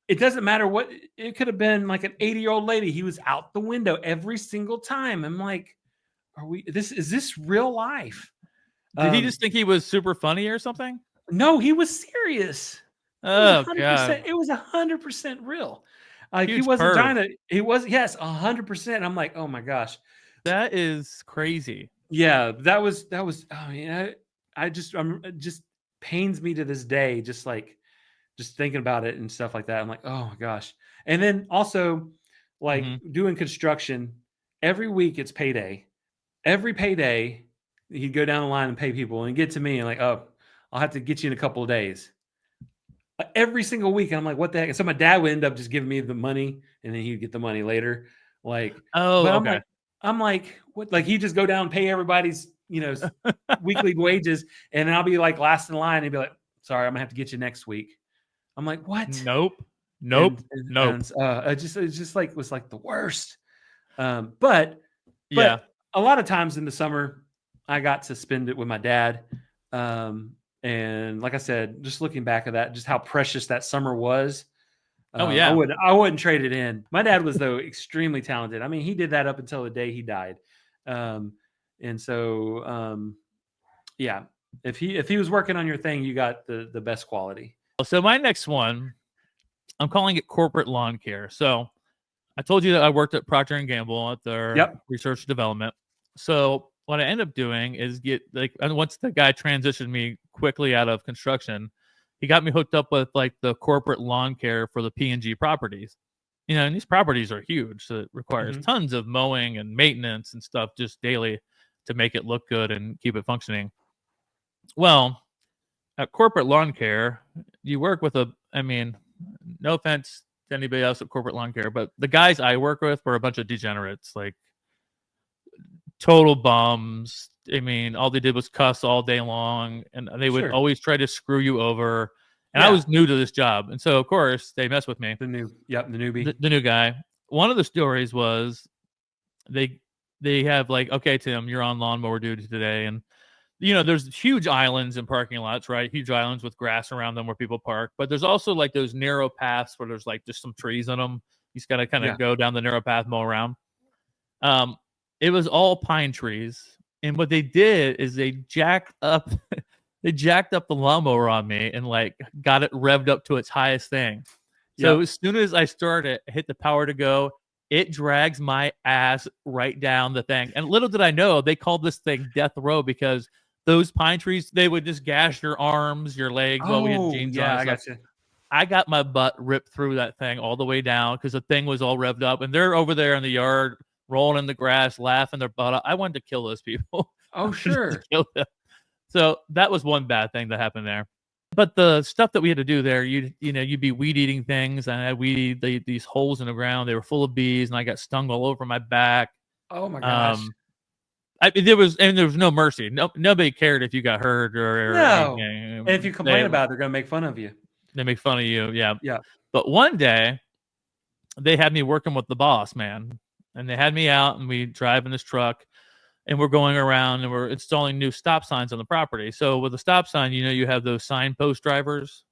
Speaker 1: it doesn't matter what, it could have been an 80-year-old lady. He was out the window every single time. I'm like, is this real life?
Speaker 2: Did he just think he was super funny or something?
Speaker 1: No, he was serious.
Speaker 2: Oh god,
Speaker 1: it was 100% real. He
Speaker 2: Huge
Speaker 1: wasn't
Speaker 2: perv.
Speaker 1: trying to. He was 100%. I'm like, oh my gosh,
Speaker 2: that is crazy.
Speaker 1: Yeah, that was. I mean, I just pains me to this day, just thinking about it and stuff like that. I'm like, oh my gosh. And then also doing construction every week. It's payday. Every payday, he'd go down the line and pay people and get to me and oh, I'll have to get you in a couple of days. Every single week. And I'm like, what the heck? And so my dad would end up just giving me the money and then he'd get the money later.
Speaker 2: Oh,
Speaker 1: but
Speaker 2: okay.
Speaker 1: I'm like, what? Like he just go down and pay everybody's, weekly wages, and I'll be like last in line and be like, sorry, I'm gonna have to get you next week. I'm like, what?
Speaker 2: Nope.
Speaker 1: And it just like was like the worst. But
Speaker 2: Yeah.
Speaker 1: a lot of times in the summer, I got to spend it with my dad. And like I said, just looking back at that, just how precious that summer was.
Speaker 2: Oh yeah.
Speaker 1: I wouldn't trade it in. My dad was though extremely talented. I mean, he did that up until the day he died. And so yeah, if he was working on your thing, you got the best quality.
Speaker 2: So my next one, I'm calling it corporate lawn care. So I told you that I worked at Procter & Gamble at their research and development. So what I end up doing is once the guy transitioned me quickly out of construction, he got me hooked up with like the corporate lawn care for the P&G properties. And these properties are huge, so it requires tons of mowing and maintenance and stuff just daily to make it look good and keep it functioning. Well, at corporate lawn care, you work with no offense to anybody else at corporate lawn care, but the guys I work with were a bunch of degenerates, like total bums. I mean, all they did was cuss all day long, and they would always try to screw you over. And I was new to this job, and so of course they messed with me.
Speaker 1: The newbie,
Speaker 2: the new guy. One of the stories was they have like, okay, Tim, you're on lawnmower duty today, and there's huge islands in parking lots, right? Huge islands with grass around them where people park. But there's also like those narrow paths where there's like just some trees in them. You just got to kind of go down the narrow path, mow around. It was all pine trees. And what they did is they jacked up the lawnmower on me and like got it revved up to its highest thing. So as soon as I started, hit the power to go, it drags my ass right down the thing. And little did I know, they called this thing death row because those pine trees, they would just gash your arms, your legs while we had jeans on.
Speaker 1: I got you.
Speaker 2: I got my butt ripped through that thing all the way down because the thing was all revved up. And they're over there in the yard, rolling in the grass, laughing their butt off. I wanted to kill those people.
Speaker 1: Oh, sure.
Speaker 2: Kill them. So that was one bad thing that happened there. But the stuff that we had to do there, you'd be weed eating things, and I weed eat these holes in the ground. They were full of bees, and I got stung all over my back.
Speaker 1: Oh my gosh!
Speaker 2: There was no mercy. Nobody cared if you got hurt or
Speaker 1: no.
Speaker 2: Anything.
Speaker 1: And if you complain about it, they're gonna make fun of you.
Speaker 2: They make fun of you, yeah.
Speaker 1: Yeah.
Speaker 2: But one day, they had me working with the boss man, and they had me out, and we drive in this truck. And we're going around and we're installing new stop signs on the property. So with a stop sign, you have those signpost drivers.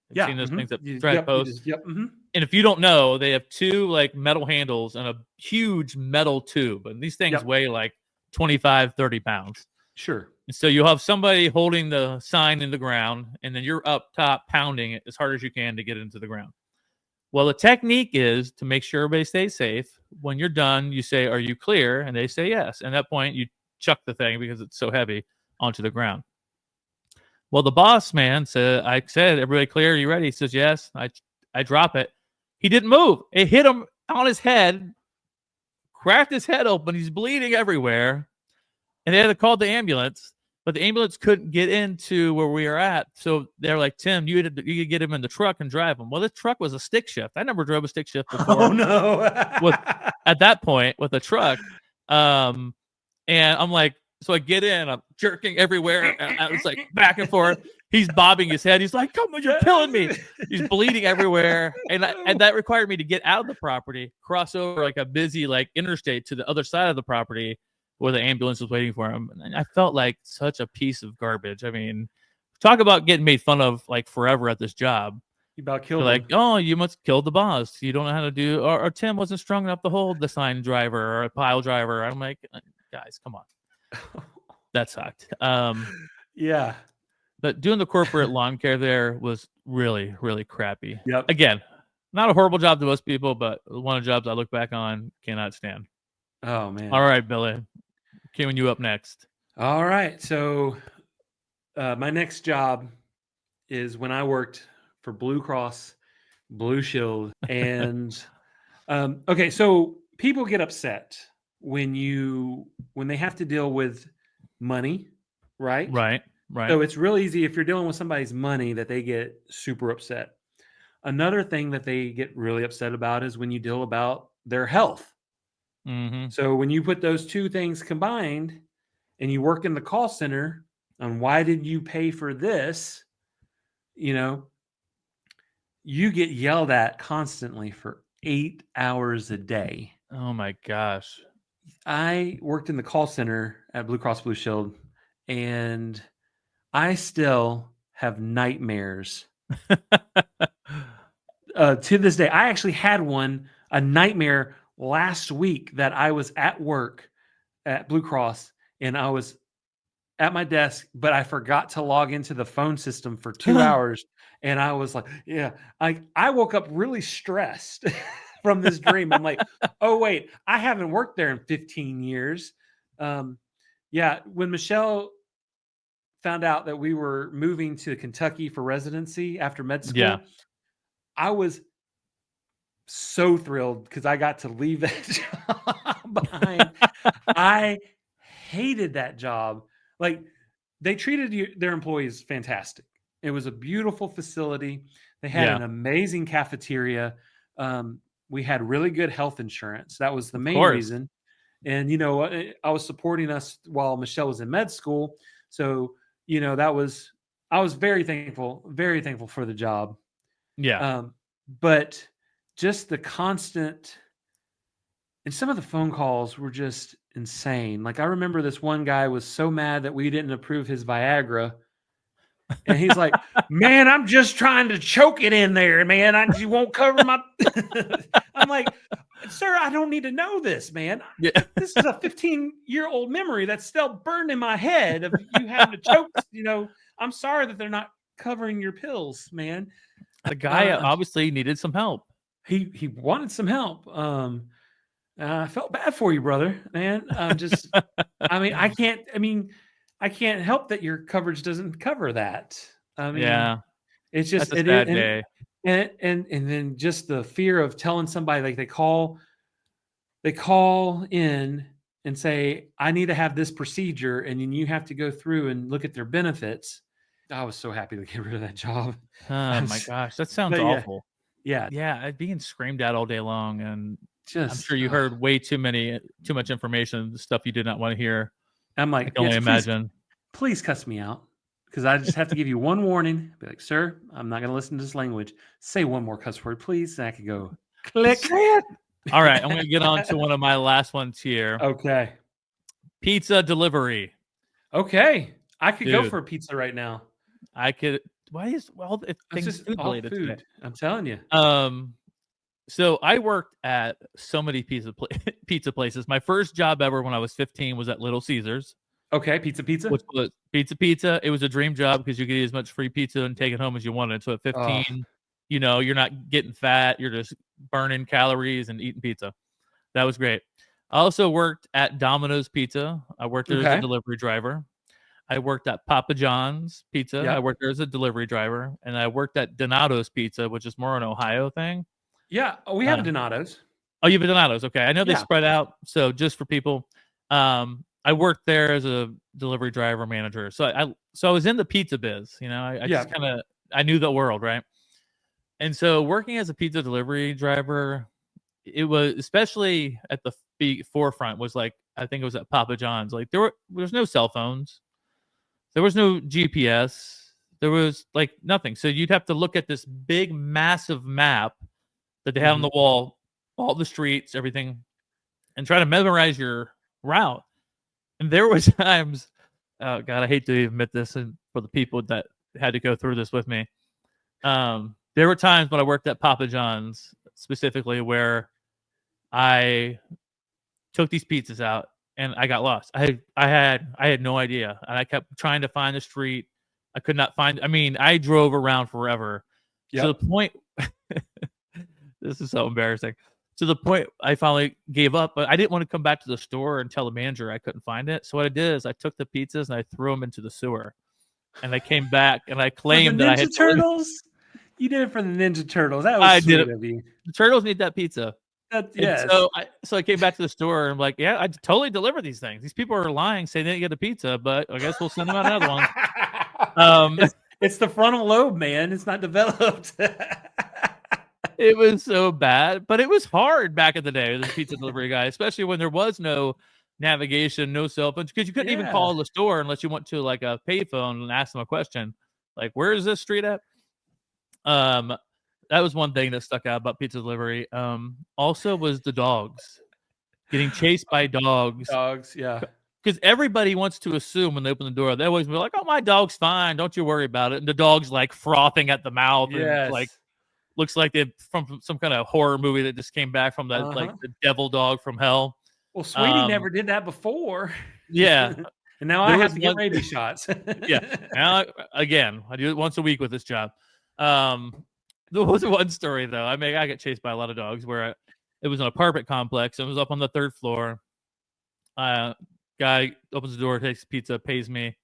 Speaker 2: You've seen those things that drive posts. And if you don't know, they have two like metal handles and a huge metal tube. And these things weigh like 25, 30 pounds.
Speaker 1: Sure.
Speaker 2: And so you'll have somebody holding the sign in the ground, and then you're up top pounding it as hard as you can to get it into the ground. Well, the technique is to make sure everybody stays safe. When you're done, you say, "Are you clear?" And they say yes. And at that point, you chuck the thing because it's so heavy onto the ground. Well, the boss man said, "I said, everybody clear? Are you ready?" He says, "Yes." I drop it. He didn't move. It hit him on his head, cracked his head open. He's bleeding everywhere. And they had to call the ambulance. But the ambulance couldn't get into where we were at. So they're like, "Tim, you could get him in the truck and drive him." Well, this truck was a stick shift. I never drove a stick shift before.
Speaker 1: Oh, no.
Speaker 2: At that point, with a truck. And I'm like, so I get in, I'm jerking everywhere. And I was like back and forth. He's bobbing his head. He's like, "Come on, you're killing me." He's bleeding everywhere. And that required me to get out of the property, cross over like a busy like interstate to the other side of the property, where the ambulance was waiting for him. And I felt like such a piece of garbage. I mean, talk about getting made fun of like forever at this job.
Speaker 1: You about killed him.
Speaker 2: Like, "Oh, you must kill the boss. You don't know how to do," or Tim wasn't strong enough to hold the sign driver or a pile driver. I'm like, guys, come on. That sucked.
Speaker 1: Yeah.
Speaker 2: But doing the corporate lawn care there was really, really crappy.
Speaker 1: Yep.
Speaker 2: Again, not a horrible job to most people, but one of the jobs I look back on, cannot stand.
Speaker 1: Oh, man.
Speaker 2: All right, Billy. Queuing you up next.
Speaker 1: All right. So my next job is when I worked for Blue Cross Blue Shield. And okay, so people get upset when they have to deal with money, right?
Speaker 2: Right.
Speaker 1: So it's real easy if you're dealing with somebody's money that they get super upset. Another thing that they get really upset about is when you deal about their health.
Speaker 2: Mm-hmm.
Speaker 1: So when you put those two things combined and you work in the call center on why did you pay for this, you know, you get yelled at constantly for 8 hours a day.
Speaker 2: Oh my gosh.
Speaker 1: I worked in the call center at Blue Cross Blue Shield, and I still have nightmares to this day. I actually had a nightmare last week that I was at work at Blue Cross and I was at my desk, but I forgot to log into the phone system for 2 hours. And I was like, yeah, I woke up really stressed from this dream. I'm like, oh, wait, I haven't worked there in 15 years. Yeah, when Michelle found out that we were moving to Kentucky for residency after med school,
Speaker 2: Yeah.
Speaker 1: I was so thrilled because I got to leave that job behind. I hated that job. Like, they treated their employees fantastic. It was a beautiful facility. They had
Speaker 2: Yeah.
Speaker 1: an amazing cafeteria. We had really good health insurance. That was the
Speaker 2: Of
Speaker 1: main
Speaker 2: course.
Speaker 1: reason. And, I was supporting us while Michelle was in med school. So, I was very thankful for the job.
Speaker 2: Yeah.
Speaker 1: But just the constant, and some of the phone calls were just insane. Like, I remember this one guy was so mad that we didn't approve his Viagra. And he's like, man, I'm just trying to choke it in there, man. You won't cover my. I'm like, sir, I don't need to know this, man.
Speaker 2: Yeah.
Speaker 1: This is a 15-year-old memory that's still burned in my head of you having to choke. I'm sorry that they're not covering your pills, man.
Speaker 2: The guy obviously needed some help.
Speaker 1: He wanted some help. I felt bad for you, brother, man. I can't help that your coverage doesn't cover that.
Speaker 2: Yeah.
Speaker 1: It's just
Speaker 2: That's a sad day.
Speaker 1: And then just the fear of telling somebody, like, they call in and say, I need to have this procedure, and then you have to go through and look at their benefits. I was so happy to get rid of that job.
Speaker 2: Oh my gosh, that sounds awful.
Speaker 1: Yeah.
Speaker 2: Yeah, being screamed at all day long, and I'm
Speaker 1: Just
Speaker 2: sure you heard way too much information, stuff you did not want to hear.
Speaker 1: I'm like,
Speaker 2: I can only imagine.
Speaker 1: Please cuss me out, because I just have to give you one warning. Be like, sir, I'm not going to listen to this language. Say one more cuss word, please. And I could go click.
Speaker 2: All right, I'm going to get on to one of my last ones here.
Speaker 1: Okay.
Speaker 2: Pizza delivery.
Speaker 1: Okay. I could go for a pizza right now.
Speaker 2: I could. Why is things
Speaker 1: just
Speaker 2: food related
Speaker 1: food
Speaker 2: today?
Speaker 1: I'm telling you.
Speaker 2: So I worked at so many pizza places. My first job ever when I was 15 was at Little Caesars.
Speaker 1: Okay, pizza.
Speaker 2: Which was pizza. It was a dream job because you could eat as much free pizza and take it home as you wanted. So at 15, you're not getting fat. You're just burning calories and eating pizza. That was great. I also worked at Domino's Pizza. I worked there as a delivery driver. I worked at Papa John's Pizza.
Speaker 1: Yep.
Speaker 2: I worked there as a delivery driver. And I worked at Donato's Pizza, which is more an Ohio thing.
Speaker 1: Yeah, we have Donato's.
Speaker 2: Oh, you have Donato's. Okay. I know they spread out. So just for people, I worked there as a delivery driver manager. So I was in the pizza biz, I just I knew the world, right? And so working as a pizza delivery driver, it was, especially at the forefront, was like, I think it was at Papa John's. Like there was no cell phones. There was no GPS. There was like nothing. So you'd have to look at this big, massive map that they have on the wall, all the streets, everything, and try to memorize your route. And there was times, oh God, I hate to admit this, and for the people that had to go through this with me, there were times when I worked at Papa John's specifically where I took these pizzas out and I got lost. I had no idea, and I kept trying to find the street. I could not find. I mean, I drove around forever to the point. This is so embarrassing. To the point I finally gave up, but I didn't want to come back to the store and tell the manager I couldn't find it. So what I did is I took the pizzas and I threw them into the sewer, and I came back and I claimed that I had
Speaker 1: Turtles. You did it for the Ninja Turtles. That was sweet of you.
Speaker 2: The turtles need that pizza.
Speaker 1: Yes.
Speaker 2: So I came back to the store and I'm like, yeah, I totally deliver these things. These people are lying, saying they didn't get a pizza, but I guess we'll send them out another one.
Speaker 1: It's the frontal lobe, man. It's not developed.
Speaker 2: It was so bad, but it was hard back in the day as a pizza delivery guy, especially when there was no navigation, no cell phones, because you couldn't even call the store unless you went to like a payphone and ask them a question, like "Where is this street at?" Um, that was one thing that stuck out about pizza delivery. Also was the dogs getting chased by dogs.
Speaker 1: Dogs, yeah.
Speaker 2: Because everybody wants to assume when they open the door, they always be like, "Oh, my dog's fine. Don't you worry about it." And the dog's like frothing at the mouth and like
Speaker 1: Yes.
Speaker 2: looks like they from some kind of horror movie that just came back from that like the devil dog from hell.
Speaker 1: Well, Sweetie never did that before.
Speaker 2: Yeah.
Speaker 1: And now I
Speaker 2: There
Speaker 1: have
Speaker 2: was
Speaker 1: to get
Speaker 2: one-
Speaker 1: rabies shots.
Speaker 2: Yeah. Now again, I do it once a week with this job. There was one story though. I got chased by a lot of dogs where it was an apartment complex. It was up on the 3rd floor. Guy opens the door, takes pizza, pays me,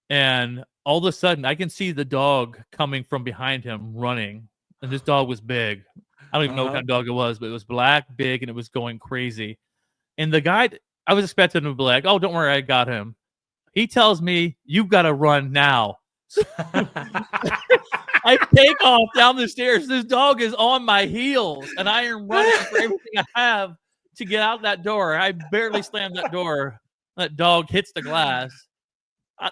Speaker 2: and all of a sudden I can see the dog coming from behind him running. And this dog was big. I don't even know what kind of dog it was, but it was black, big, and it was going crazy. And the guy, I was expecting him to be like, "Oh, don't worry, I got him." He tells me, "You've got to run now." I take off down the stairs. This dog is on my heels, and I am running for everything I have to get out that door. I barely slammed that door. That dog hits the glass.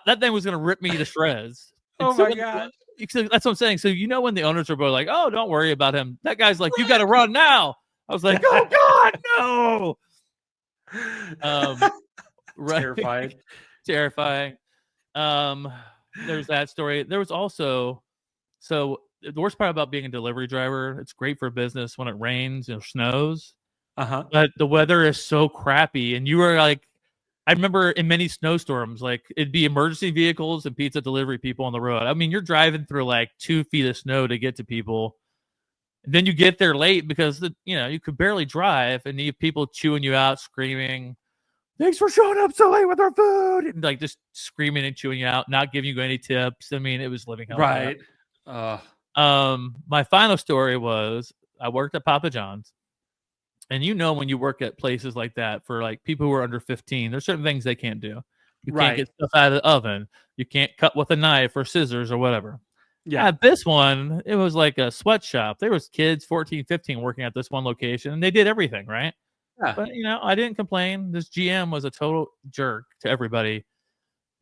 Speaker 2: That thing was going to rip me to shreds.
Speaker 1: Oh my gosh.
Speaker 2: That's what I'm saying. So when the owners are both like, "Oh, don't worry about him." That guy's like, "You got to run now." I was like, "Oh God, no!"
Speaker 1: Terrified.
Speaker 2: Terrifying. There's that story. There was also the worst part about being a delivery driver. It's great for business when it rains or snows. But the weather is so crappy, and you were like, I remember in many snowstorms, like it'd be emergency vehicles and pizza delivery people on the road. I mean, you're driving through like 2 feet of snow to get to people. And then you get there late because you could barely drive, and you have people chewing you out, screaming, "Thanks for showing up so late with our food," and like just screaming and chewing you out, not giving you any tips. I mean, it was living hell.
Speaker 1: Right.
Speaker 2: My final story was I worked at Papa John's. And when you work at places like that for like people who are under 15, there's certain things they can't do. You can't get stuff out of the oven. You can't cut with a knife or scissors or whatever.
Speaker 1: Yeah.
Speaker 2: At this one, it was like a sweatshop. There was kids 14, 15 working at this one location, and they did everything, right?
Speaker 1: Yeah.
Speaker 2: But, I didn't complain. This GM was a total jerk to everybody,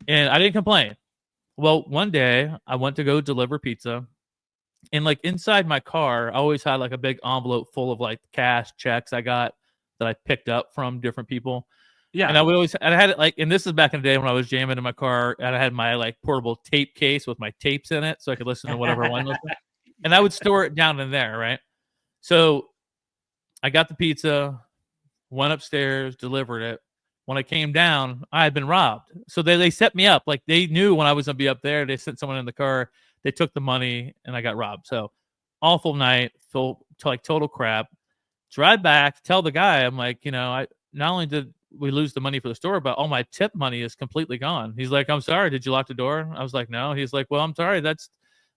Speaker 2: and I didn't complain. Well, one day I went to go deliver pizza. And like inside my car, I always had like a big envelope full of like cash checks I got that I picked up from different people.
Speaker 1: Yeah.
Speaker 2: And I had it like, and this is back in the day when I was jamming in my car, and I had my like portable tape case with my tapes in it, so I could listen to whatever one was. And I would store it down in there, right? So I got the pizza, went upstairs, delivered it. When I came down, I had been robbed. So they set me up. Like they knew when I was gonna be up there. They sent someone in the car. They took the money, and I got robbed. So awful night, total crap. Drive back, tell the guy, I'm like, I not only did we lose the money for the store, but all my tip money is completely gone. He's like, "I'm sorry, did you lock the door?" I was like, "No." He's like, "Well, I'm sorry. That's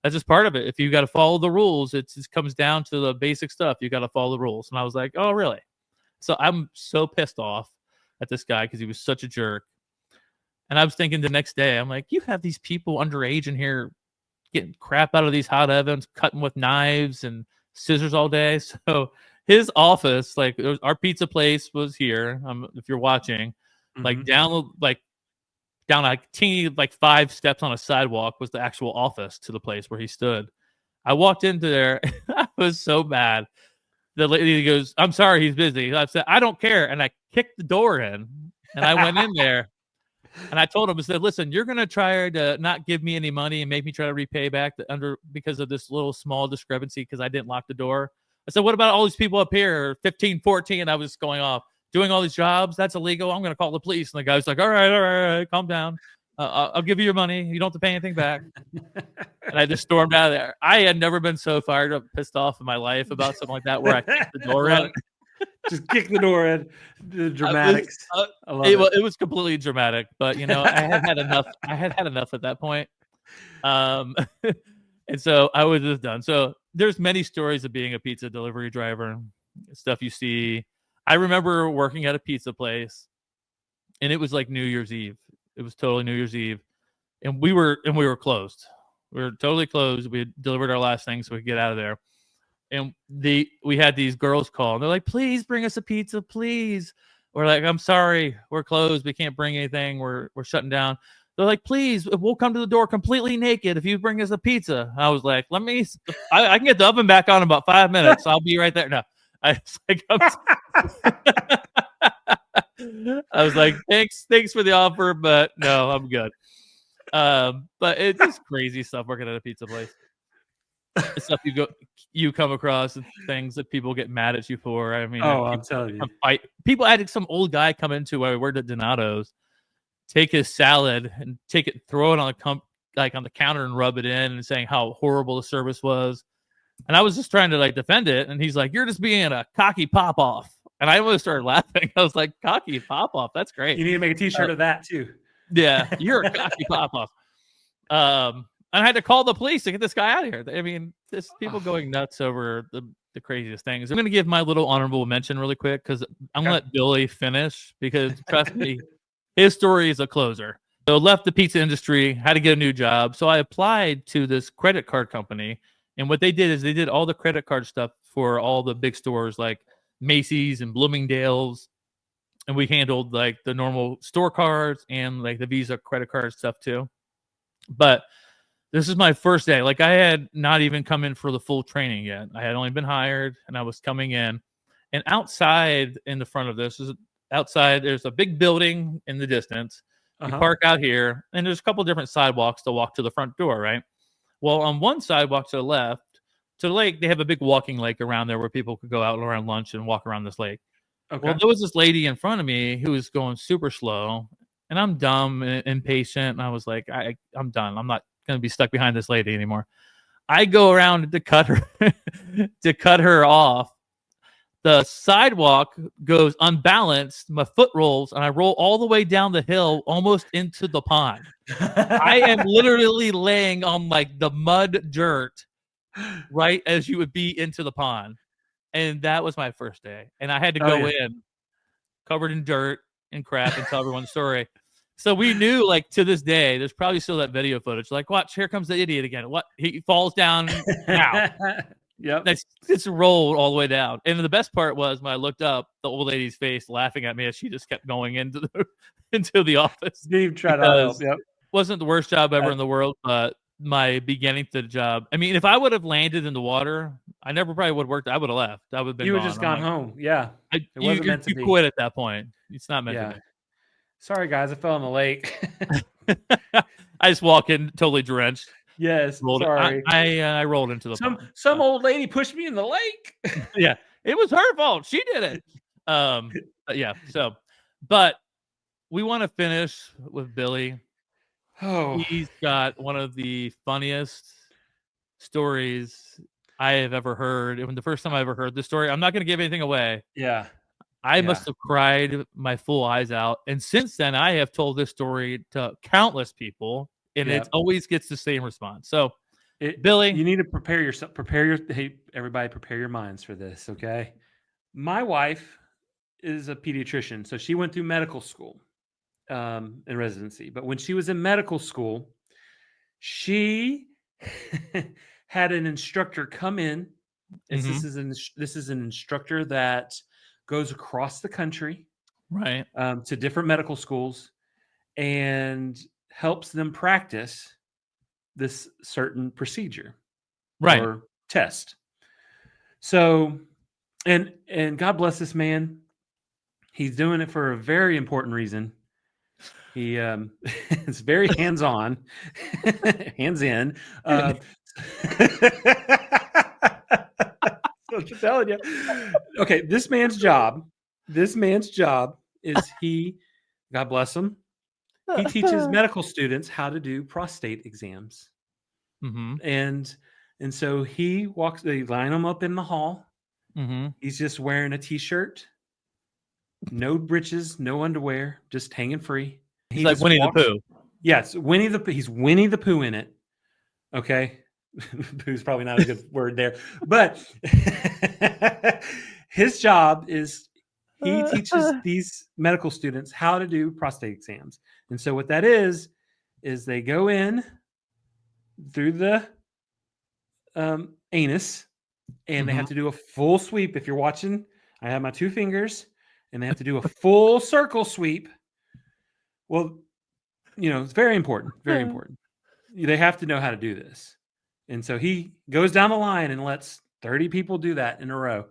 Speaker 2: just part of it. If you got to follow the rules, it comes down to the basic stuff. You got to follow the rules." And I was like, "Oh, really?" So I'm so pissed off at this guy because he was such a jerk. And I was thinking the next day, I'm like, you have these people underage in here getting crap out of these hot ovens, cutting with knives and scissors all day. So his office, like our pizza place was here. If you're watching, like down like teeny, like 5 steps on a sidewalk was the actual office to the place where he stood. I walked into there. I was so bad. The lady goes, "I'm sorry, he's busy." I said, "I don't care." And I kicked the door in, and I went in there. And I told him, I said, "Listen, you're going to try to not give me any money and make me try to repay back because of this little small discrepancy because I didn't lock the door." I said, "What about all these people up here, 15, 14?" And I was going off, "Doing all these jobs, that's illegal. I'm going to call the police." And the guy was like, all right, calm down. I'll give you your money. You don't have to pay anything back." And I just stormed out of there. I had never been so fired up, pissed off in my life about something like that where I kicked the door in.
Speaker 1: Just kick the door in. The dramatics.
Speaker 2: It was completely dramatic, but I had enough. I had enough at that point. And so I was just done. So there's many stories of being a pizza delivery driver, stuff you see. I remember working at a pizza place, and it was like New Year's Eve. It was totally New Year's Eve, and we were closed. We were totally closed. We had delivered our last thing so we could get out of there. and we had these girls call, and they're like, "Please bring us a pizza, please." We're like, "I'm sorry, we're closed. We can't bring anything. We're shutting down." They're like, "Please, we'll come to the door completely naked if you bring us a pizza." I was like, I can get the oven back on in about 5 minutes. I'll be right there. No, I was like, I was like, thanks for the offer, but no, I'm good. But it's just crazy stuff working at a pizza place. The stuff you come across, and things that people get mad at you for. I mean,
Speaker 1: I'm
Speaker 2: people
Speaker 1: telling you.
Speaker 2: fight. People had some old guy come into where we worked at Donato's, take his salad and throw it on the counter and rub it in, and saying how horrible the service was. And I was just trying to like defend it, and he's like, "You're just being a cocky pop off." And I almost started laughing. I was like, "Cocky pop off? That's great."
Speaker 1: You need to make a T-shirt of that too.
Speaker 2: Yeah, you're a cocky pop off. And I had to call the police to get this guy out of here. I mean, this people going nuts over the craziest things. I'm going to give my little honorable mention really quick because I'm going to let Billy finish, because trust me, his story is a closer. So left the pizza industry, had to get a new job. So I applied to this credit card company. And what they did is they did all the credit card stuff for all the big stores like Macy's and Bloomingdale's. And we handled like the normal store cards and like the Visa credit card stuff too. But this is my first day. Like I had not even come in for the full training yet. I had only been hired and I was coming in. And outside in the front of this is outside, there's a big building in the distance. You park out here, and there's a couple different sidewalks to walk to the front door, right? Well, on one sidewalk to the left, to the lake, they have a big walking lake around there where people could go out around lunch and walk around this lake. Okay. Well, there was this lady in front of me who was going super slow, and I'm dumb and impatient. And I was like, I'm done. I'm not going to be stuck behind this lady anymore. I go around to cut her off. The sidewalk goes unbalanced. My foot rolls, and I roll all the way down the hill, almost into the pond. I am literally laying on like the mud dirt, right as you would be into the pond. And that was my first day. And I had to go in covered in dirt and crap and tell everyone the story. So we knew, like, to this day, there's probably still that video footage. Like, watch, here comes the idiot again. What? He falls down now. Yep. It's rolled all the way down. And the best part was when I looked up, the old lady's face laughing at me as she just kept going into the office.
Speaker 1: Didn't try to help. Yep.
Speaker 2: Wasn't the worst job ever in the world, but my beginning to the job. I mean, if I would have landed in the water, I never probably would have worked. I would have left. I would have been.
Speaker 1: You would just gone home. Yeah.
Speaker 2: It wasn't meant to be. You quit at that point. It's not meant to be.
Speaker 1: Sorry, guys. I fell in the lake.
Speaker 2: I just walk in totally drenched.
Speaker 1: Yes.
Speaker 2: Sorry. I rolled into the pond.
Speaker 1: Some old lady pushed me in the lake.
Speaker 2: Yeah. It was her fault. She did it. Yeah. So, but we want to finish with Billy.
Speaker 1: Oh,
Speaker 2: he's got one of the funniest stories I have ever heard. And the first time I ever heard this story, I'm not going to give anything away.
Speaker 1: Yeah.
Speaker 2: I must have cried my full eyes out. And since then, I have told this story to countless people, and it always gets the same response. So, Billy,
Speaker 1: you need to prepare yourself. Hey, everybody, prepare your minds for this. Okay. My wife is a pediatrician, so she went through medical school in residency. But when she was in medical school, she had an instructor come in. This is an instructor that goes across the country,
Speaker 2: right,
Speaker 1: to different medical schools and helps them practice this certain procedure,
Speaker 2: right,
Speaker 1: or test. So, and God bless this man. He's doing it for a very important reason. He is very hands-on, hands in. I'm telling you. Okay, this man's job is God bless him, he teaches medical students how to do prostate exams. And so they line him up in the hall. He's just wearing a t-shirt, no breeches, no underwear, just hanging free.
Speaker 2: He's like Winnie the Pooh.
Speaker 1: Yes, he's Winnie the Pooh in it. Okay. Pooh's probably not a good word there, but his job is he teaches these medical students how to do prostate exams. And so what that is they go in through the anus, and they have to do a full sweep. If you're watching, I have my 2 fingers, and they have to do a full circle sweep. Well, it's very important. Very important. They have to know how to do this. And so he goes down the line and lets 30 people do that in a row.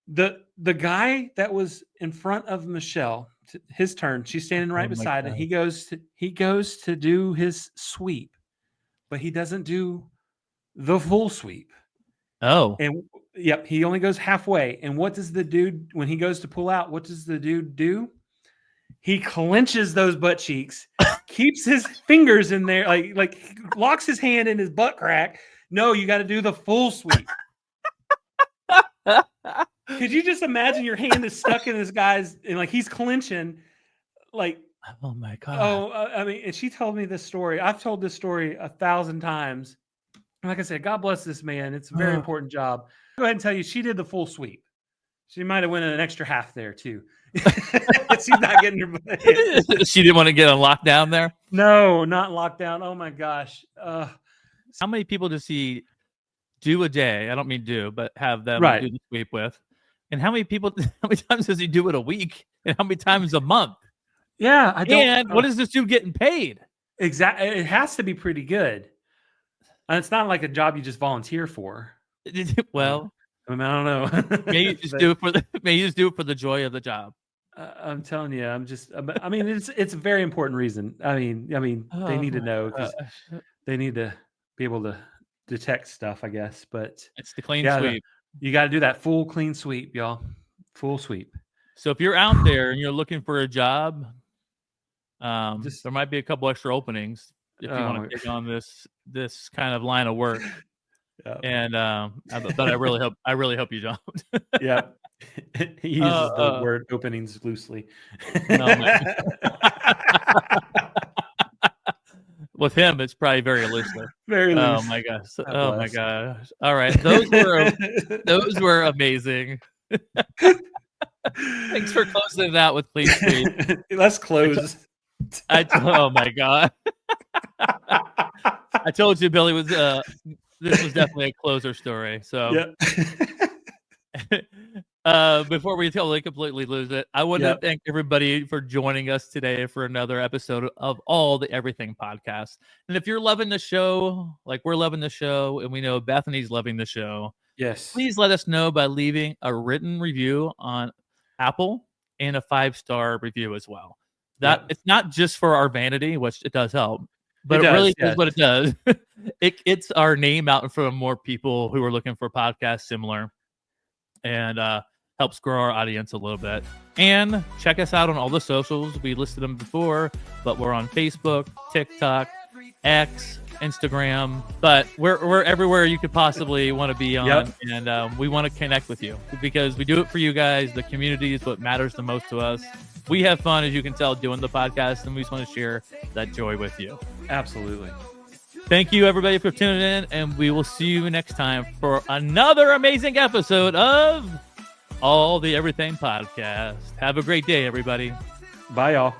Speaker 1: The guy that was in front of Michelle, his turn, she's standing right beside it. He goes to do his sweep, but he doesn't do the full sweep.
Speaker 2: Oh.
Speaker 1: And yep, he only goes halfway. And what does the dude, when he goes to pull out, what does the dude do? He clenches those butt cheeks, keeps his fingers in there, like locks his hand in his butt crack. No, you got to do the full sweep. Could you just imagine your hand is stuck in this guy's, and like he's clenching, like,
Speaker 2: oh my God.
Speaker 1: Oh, I mean, and she told me this story. I've told this story 1,000 times. And like I said, God bless this man. It's a very important job. Go ahead and tell you, she did the full sweep. She might have went an extra half there too. She's not getting her butt hit.
Speaker 2: She didn't want to get on lockdown there?
Speaker 1: No, not lockdown. Oh my gosh.
Speaker 2: How many people does he do a day? I don't mean do, but have them do the sweep with. And how many times does he do it a week? And how many times a month?
Speaker 1: Yeah, I don't.
Speaker 2: And what is this dude getting paid?
Speaker 1: Exactly. It has to be pretty good. And it's not like a job you just volunteer for.
Speaker 2: Well,
Speaker 1: I mean, I don't know.
Speaker 2: Maybe you just do it for the joy of the job.
Speaker 1: I'm telling you, I mean, it's a very important reason. I mean, they need to know because they need to be able to detect stuff, I guess. But
Speaker 2: it's the clean sweep.
Speaker 1: You got to do that full clean sweep, y'all. Full sweep.
Speaker 2: So if you're out there and you're looking for a job, there might be a couple extra openings if you want to take on this kind of line of work.
Speaker 1: Yep.
Speaker 2: And but I really hope you don't.
Speaker 1: Yeah. He uses the word openings loosely.
Speaker 2: No, with him, it's probably very loosely.
Speaker 1: Very loose.
Speaker 2: Oh my gosh! Oh my gosh! All right, those were amazing. Thanks for closing it out with clean sweep.
Speaker 1: Let's close.
Speaker 2: Oh my God! I told you, Billy this was definitely a closer story. So, before we totally completely lose it, I want to thank everybody for joining us today for another episode of All the Everything Podcast. And if you're loving the show, like we're loving the show, and we know Bethany's loving the show,
Speaker 1: yes,
Speaker 2: please let us know by leaving a written review on Apple and a 5-star review as well. It's not just for our vanity, which it does help. But it really does what it does. It gets our name out in front of more people who are looking for podcasts similar, and helps grow our audience a little bit. And check us out on all the socials. We listed them before, but we're on Facebook, TikTok, X, Instagram. But we're everywhere you could possibly want to be on. And we want to connect with you because we do it for you guys. The community is what matters the most to us. We have fun, as you can tell, doing the podcast, and we just want to share that joy with you.
Speaker 1: Absolutely.
Speaker 2: Thank you, everybody, for tuning in, and we will see you next time for another amazing episode of All the Everything Podcast. Have a great day, everybody.
Speaker 1: Bye, y'all.